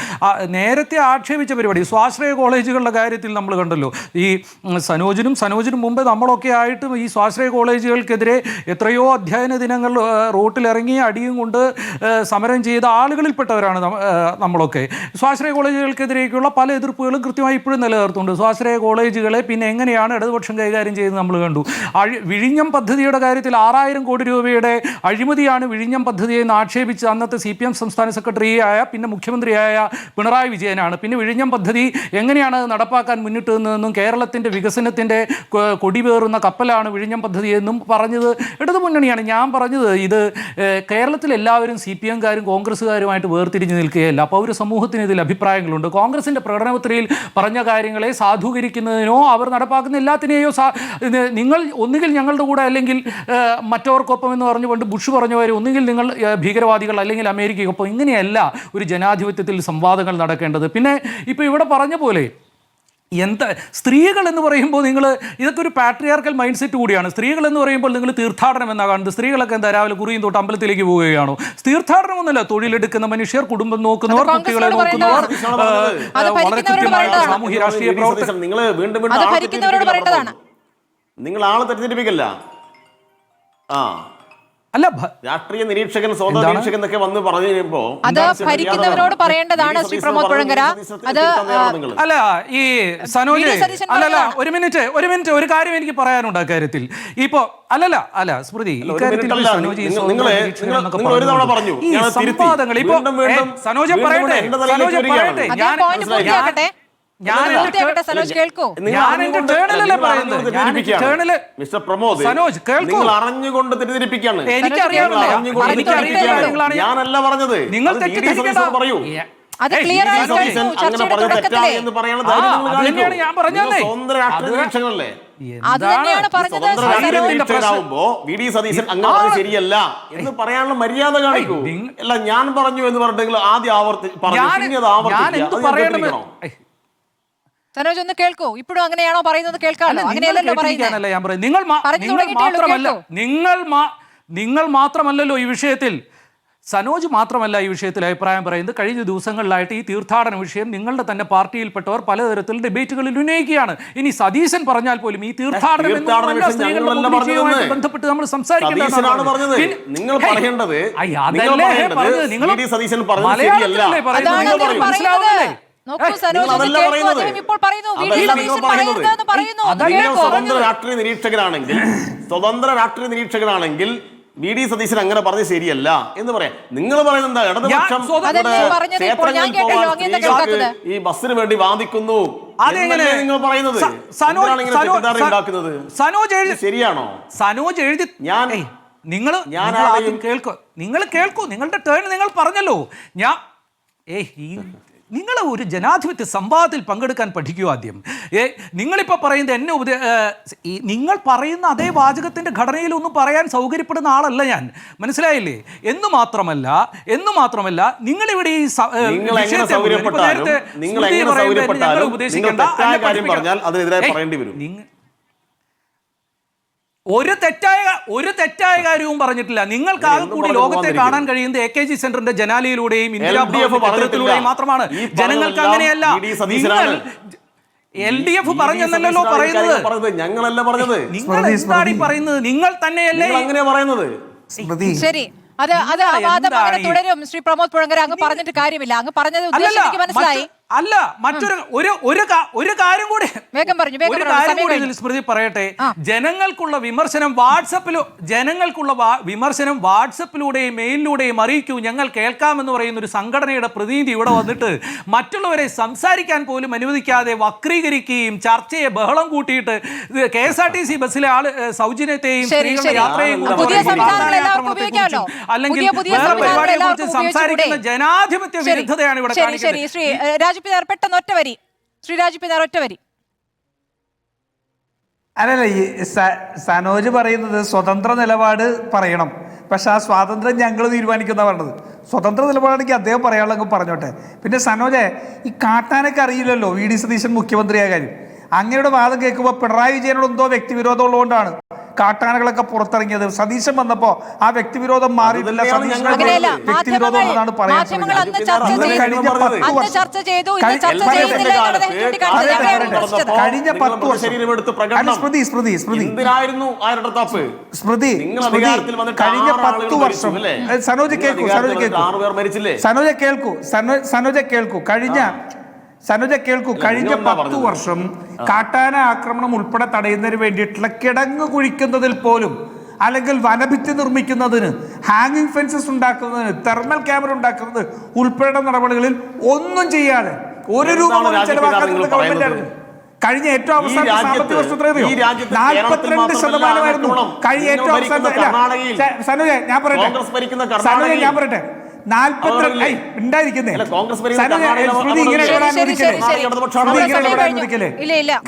നേരത്തെ ആക്ഷേപിച്ച പരിപാടി സ്വാശ്രയ കോളേജുകളുടെ കാര്യത്തിൽ നമ്മൾ കണ്ടല്ലോ. ഈ സനോജിനും മുമ്പ് നമ്മളൊക്കെ ആയിട്ടും ഈ സ്വാശ്രയ കോളേജുകൾക്കെതിരെ എത്രയോ അധ്യയന ദിനങ്ങൾ റോട്ടിലിറങ്ങി അടിയും കൊണ്ട് സമരം ചെയ്ത ആളുകളിൽപ്പെട്ടവരാണ് നമ്മളൊക്കെ. സ്വാശ്രയ കോളേജുകൾക്കെതിരേക്കുള്ള പല എതിർപ്പുകളും കൃത്യമായി ഇപ്പോഴും നിലനിർത്തുന്നുണ്ട്. സ്വാശ്രയ കോളേജുകളെ പിന്നെ എങ്ങനെയാണ് ഇടതുപക്ഷം കൈകാര്യം ചെയ്തത് നമ്മൾ കണ്ടു. വിഴിഞ്ഞം പദ്ധതിയുടെ കാര്യത്തിൽ 6000 കോടി രൂപയുടെ അഴിമതിയാണ് വിഴിഞ്ഞം പദ്ധതിയെന്ന് ആക്ഷേപിച്ച് അന്നത്തെ CPM സംസ്ഥാന സെക്രട്ടറിയായ പിന്നെ മുഖ്യമന്ത്രിയായ പിണറായി വിജയനാണ്. പിന്നെ വിഴിഞ്ഞം പദ്ധതി എങ്ങനെയാണ് നടപ്പാക്കാൻ മുന്നിട്ട് നിന്നതെന്നും കേരളത്തിൻ്റെ വികസനത്തിൻ്റെ കൊടിപേറുന്ന കപ്പലാണ് വിഴിഞ്ഞം പദ്ധതി എന്നും പറഞ്ഞത് ഇടതുമുന്നണിയാണ്. ഞാൻ പറഞ്ഞത് ഇത് കേരളത്തിൽ എല്ലാവരും CPM-കാരും കോൺഗ്രസ്സുകാരുമായിട്ട് വേർതിരിഞ്ഞ് നിൽക്കുകയല്ല. പൗരസമൂഹത്തിന് ഇതിൽ അഭിപ്രായങ്ങളുണ്ട്. കോൺഗ്രസിൻ്റെ പ്രകടനപത്രികയിൽ പറഞ്ഞ കാര്യങ്ങളെ സാധൂകരിക്കുന്നതിനോ അവർ നടപ്പാക്കുന്ന എല്ലാത്തിനെയോ നിങ്ങൾ ഒന്നുകിൽ ഞങ്ങളുടെ കൂടെ അല്ലെങ്കിൽ മറ്റവർക്കൊപ്പം എന്ന് പറഞ്ഞുകൊണ്ട് ബുഷ് പറഞ്ഞവർ ഒന്നുകിൽ നിങ്ങൾ ഭീകരവാദികൾ അല്ലെങ്കിൽ അമേരിക്കയ്ക്കൊപ്പം, ഇങ്ങനെയല്ല ഒരു ജനാധിപത്യത്തിൽ സംവാദങ്ങൾ നടക്കേണ്ടത്. പിന്നെ ഇപ്പോൾ ഇവിടെ പറഞ്ഞ പോലെ എന്താ സ്ത്രീകൾ എന്ന് പറയുമ്പോൾ നിങ്ങൾ ഇതൊക്കെ ഒരു പാട്രിയാർക്കൽ മൈൻഡ് സെറ്റ് കൂടിയാണ്. സ്ത്രീകൾ എന്ന് പറയുമ്പോൾ നിങ്ങൾ തീർത്ഥാടനം എന്നാണ് കാണുന്നത്. സ്ത്രീകളൊക്കെ എന്താ രാവിലെ കുറിയും തൊട്ട് അമ്പലത്തിലേക്ക് പോവുകയാണോ? തീർത്ഥാടനം ഒന്നുമല്ല. തൊഴിലെടുക്കുന്ന മനുഷ്യർ, കുടുംബം നോക്കുന്നവർ, കുട്ടികളെ നോക്കുന്നവർ, വളരെ കൃത്യമായ സാമൂഹ്യ രാഷ്ട്രീയ പ്രവർത്തനം. നിങ്ങൾ ആളെ തെറ്റിദ്ധരിപ്പിക്കല്ല. അല്ല, രാഷ്ട്രീയ നിരീക്ഷകൻ, സ്വതന്ത്ര നിരീക്ഷകൻ എന്നൊക്കെ വന്ന് പറഞ്ഞു കഴിയുമ്പോ അത് ഭരിക്കുന്നവരോട് പറയേണ്ടതാണ് ശ്രീ പ്രമോദ് പുഴങ്കര. അത് അല്ല, ഈ സനോജ് അല്ലല്ല, ഒരു മിനിറ്റ് ഒരു കാര്യം എനിക്ക് പറയാനുണ്ട് അക്കാര്യത്തിൽ. ഇപ്പോ അല്ല സ്മൃതി, ഇക്കാര്യത്തിൽ സംവാദങ്ങൾ ഇപ്പോ സനോജ് പറയട്ടെ മിസ്റ്റർ പ്രമോദ്, നിങ്ങൾ അറിഞ്ഞുകൊണ്ട് തെറ്റിദ്ധരിപ്പിക്കുകയാണ്. ഞാനല്ല പറഞ്ഞത്, നിങ്ങൾ പറയൂ. സ്വതന്ത്ര രാഷ്ട്രീയ നിരീക്ഷകനല്ലേ? സതീശൻ അങ്ങനെ പറഞ്ഞത് ശരിയല്ല എന്ന് പറയാനുള്ള മര്യാദ കാണിക്കൂ. അല്ല, ഞാൻ പറഞ്ഞു എന്ന് പറഞ്ഞിട്ടെങ്കിൽ ആദ്യം ആവർത്തിക്കണോ? സനോജ് ഒന്ന് കേൾക്കൂ. ഇപ്പോഴും അങ്ങനെയാണോ പറയുന്നത്? കേൾക്കാമല്ലോ. അങ്ങനെയല്ലല്ലോ പറയുന്നത്. നിങ്ങൾ മാത്രമല്ലല്ലോ ഈ വിഷയത്തിൽ, സനോജ് മാത്രമല്ല ഈ വിഷയത്തിൽ അഭിപ്രായം പറയുന്നത്. കഴിഞ്ഞ ദിവസങ്ങളിലായിട്ട് ഈ തീർത്ഥാടന വിഷയം നിങ്ങളുടെ തന്നെ പാർട്ടിയിൽപ്പെട്ടവർ പലതരത്തിൽ ഡിബേറ്റുകളിൽ ഉന്നയിക്കുകയാണ്. ഇനി സതീശൻ പറഞ്ഞാൽ പോലും ഈ തീർത്ഥാടനം ബന്ധപ്പെട്ട് നമ്മൾ സ്വതന്ത്ര രാഷ്ട്രീയ നിരീക്ഷകനാണെങ്കിൽ VD സതീശൻ അങ്ങനെ പറഞ്ഞ് ശരിയല്ല എന്ന് പറയാം. നിങ്ങൾ പറയുന്നത് എന്താ? ഇടതുപക്ഷം ഈ ബസ്സിന് വേണ്ടി വാദിക്കുന്നു. നിങ്ങൾ പറയുന്നത് ശരിയാണോ? സനോജ് എഴുതി നിങ്ങൾ കേൾക്കൂ. നിങ്ങളുടെ ടേൺ നിങ്ങൾ പറഞ്ഞല്ലോ. നിങ്ങൾ ഒരു ജനാധിപത്യ സംവാദത്തിൽ പങ്കെടുക്കാൻ പഠിക്കൂ ആദ്യം. നിങ്ങളിപ്പോൾ പറയുന്നത് നിങ്ങൾ പറയുന്ന അതേ വാചകത്തിൻ്റെ ഘടനയിലൊന്നും പറയാൻ സൗകര്യപ്പെടുന്ന ആളല്ല ഞാൻ, മനസ്സിലായില്ലേ? എന്ന് മാത്രമല്ല നിങ്ങളിവിടെ ഈ ഒരു തെറ്റായ കാര്യവും പറഞ്ഞിട്ടില്ല. നിങ്ങൾക്ക് ആകെ കൂടി ലോകത്തെ കാണാൻ കഴിയുന്നത് AKG സെന്ററിന്റെ ജനാലയിലൂടെയും ഇന്ദിരാഭവനിലൂടെയും മാത്രമാണ്. ജനങ്ങൾക്ക് അങ്ങനെയല്ല. LDF പറഞ്ഞെന്നല്ലോ പറയുന്നത്. ഞങ്ങളല്ല പറഞ്ഞത്. നിങ്ങൾ എന്താണ് പറയുന്നത്? നിങ്ങൾ തന്നെയല്ലേ അങ്ങനെ പറയുന്നത്? ശരി, അത് തുടരും. ശ്രീ പ്രമോദ് പുഴങ്കര, അങ്ങ് പറഞ്ഞിട്ട് കാര്യമില്ല. അങ്ങ് പറഞ്ഞത് ഉദ്ദേശം എനിക്ക് മനസ്സിലായി. അല്ല മറ്റൊരു ഒരു കാര്യം കൂടി വേഗം പറഞ്ഞു, വേഗം ഒരു പറഞ്ഞു, കാര്യം സമയം കൂടി കഴിഞ്ഞു. ഇതിൽ സ്മൃതി പറയട്ടെ. ആ. ജനങ്ങൾക്കുള്ള വിമർശനം വാട്സപ്പിലൂടെയും മെയിലിലൂടെയും അറിയിക്കൂ, ഞങ്ങൾ കേൾക്കാമെന്ന് പറയുന്ന ഒരു സംഘടനയുടെ പ്രതിനിധി ഇവിടെ വന്നിട്ട് മറ്റുള്ളവരെ സംസാരിക്കാൻ പോലും അനുവദിക്കാതെ വക്രീകരിക്കുകയും ചർച്ചയെ ബഹളം കൂട്ടിയിട്ട് KSRTC ബസ്സിലെ സൗജന്യത്തെയും സ്ത്രീകളുടെ യാത്രയെയും അല്ലെങ്കിൽ വേറെ പരിപാടിയെ കുറിച്ച് സംസാരിക്കുന്ന ജനാധിപത്യ വിരുദ്ധതയാണ് ഇവിടെ കാണിക്കുന്നത്. ശ്രീ രാജു പിതാർ പെട്ടെന്ന് ഒറ്റ വരി. അല്ലല്ല, ഈ സനോജ് പറയുന്നത് സ്വതന്ത്ര നിലപാട് പറയണം, പക്ഷെ ആ സ്വാതന്ത്ര്യം ഞങ്ങൾ തീരുമാനിക്കുന്ന പറഞ്ഞത്. സ്വതന്ത്ര നിലപാടാണെങ്കിൽ അദ്ദേഹം പറയാനുള്ളതെങ്കിൽ പറഞ്ഞോട്ടെ. പിന്നെ സനോജെ, ഈ കാട്ടാനൊക്കെ അറിയില്ലല്ലോ VD സതീശൻ മുഖ്യമന്ത്രിയായ കാര്യം. അങ്ങയുടെ വാദം കേൾക്കുമ്പോൾ പിണറായി വിജയനോട് എന്തോ വ്യക്തിവിരോധം ഉള്ളതുകൊണ്ടാണ് കാട്ടാനകളൊക്കെ പുറത്തിറങ്ങിയത്. സതീശൻ വന്നപ്പോ ആ വ്യക്തിവിരോധം മാറിയിട്ടില്ല, വ്യക്തിവിരോധം എന്നാണ് പറയാൻ കഴിഞ്ഞ 10 വർഷം. സ്മൃതി കഴിഞ്ഞ 10 വർഷം. സനോജ് കേൾക്കൂ കഴിഞ്ഞ 10 വർഷം കാട്ടാന ആക്രമണം ഉൾപ്പെടെ തടയുന്നതിന് വേണ്ടിയിട്ടുള്ള കിടങ്ങ് കുഴിക്കുന്നതിൽ പോലും, അല്ലെങ്കിൽ വനഭിത്തി നിർമ്മിക്കുന്നതിന്, ഹാങ്ങിങ് ഫെൻസസ് ഉണ്ടാക്കുന്നതിന്, തെർമൽ ക്യാമറ ഉണ്ടാക്കുന്നത് ഉൾപ്പെടെ നടപടികളിൽ ഒന്നും ചെയ്യാതെ 1 രൂപ പോലും ചെലവാക്കാത്ത ഗവൺമെന്റ് ആയിരുന്നു. കഴിഞ്ഞ ഏറ്റവും അവസാനത്തെ സാമ്പത്തിക വർഷത്തിൽ 42% കഴിഞ്ഞ ഏറ്റവും അവസാനത്തെ. സനോജ് ഞാൻ പറയട്ടെ, ഉണ്ടായിരിക്കുന്നേ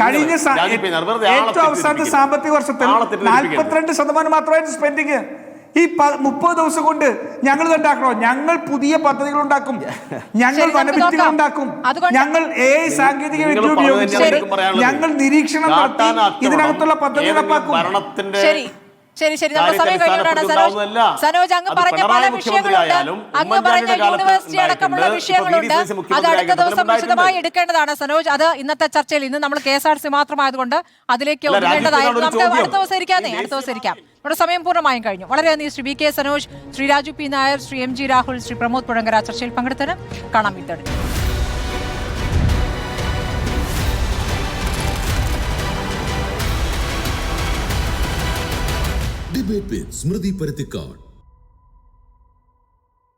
കഴിഞ്ഞ ഏറ്റവും അവസാനത്തെ സാമ്പത്തിക വർഷത്തിൽ 42% മാത്രമായിരുന്നു സ്പെൻഡിങ്. ഈ 30 ദിവസം കൊണ്ട് ഞങ്ങൾ ഉണ്ടാക്കണോ? ഞങ്ങൾ പുതിയ പദ്ധതികൾ ഉണ്ടാക്കും, ഞങ്ങൾ വനഭിത്തികൾ ഉണ്ടാക്കും, ഞങ്ങൾ AI സാങ്കേതിക വിദ്യ ഉപയോഗിച്ച് ഞങ്ങൾ നിരീക്ഷണം നടത്തി ഇതിനകത്തുള്ള പദ്ധതി നടപ്പാക്കും. ശരി, നമ്മുടെ സമയം കഴിഞ്ഞോണ്ടാണ് സനോജ് അങ്ങ് പറഞ്ഞ പല വിഷയങ്ങളുണ്ട്, അങ്ങ് പറഞ്ഞ യൂണിവേഴ്സിറ്റി അടക്കമുള്ള വിഷയങ്ങളുണ്ട്. അത് അടുത്ത ദിവസം വിശദമായി എടുക്കേണ്ടതാണ് സനോജ്. അത് ഇന്നത്തെ ചർച്ചയിൽ, ഇന്ന് നമ്മൾ KSRTC മാത്രമായതുകൊണ്ട് അതിലേക്ക് ഒതുങ്ങേണ്ടതായിരുന്നു. നമുക്ക് അടുത്ത ദിവസം ഇരിക്കാം. നമ്മുടെ സമയം പൂർണ്ണമായും കഴിഞ്ഞു. വളരെ നന്ദി Shri VK Sanoj, Shri Raju P Nair, Shri MG Rahul, Shri Pramod Puzhankara ചർച്ചയിൽ പങ്കെടുത്തതിന്. കാണാം ഇത്തവണ. Debate with Smriti Parithikkad.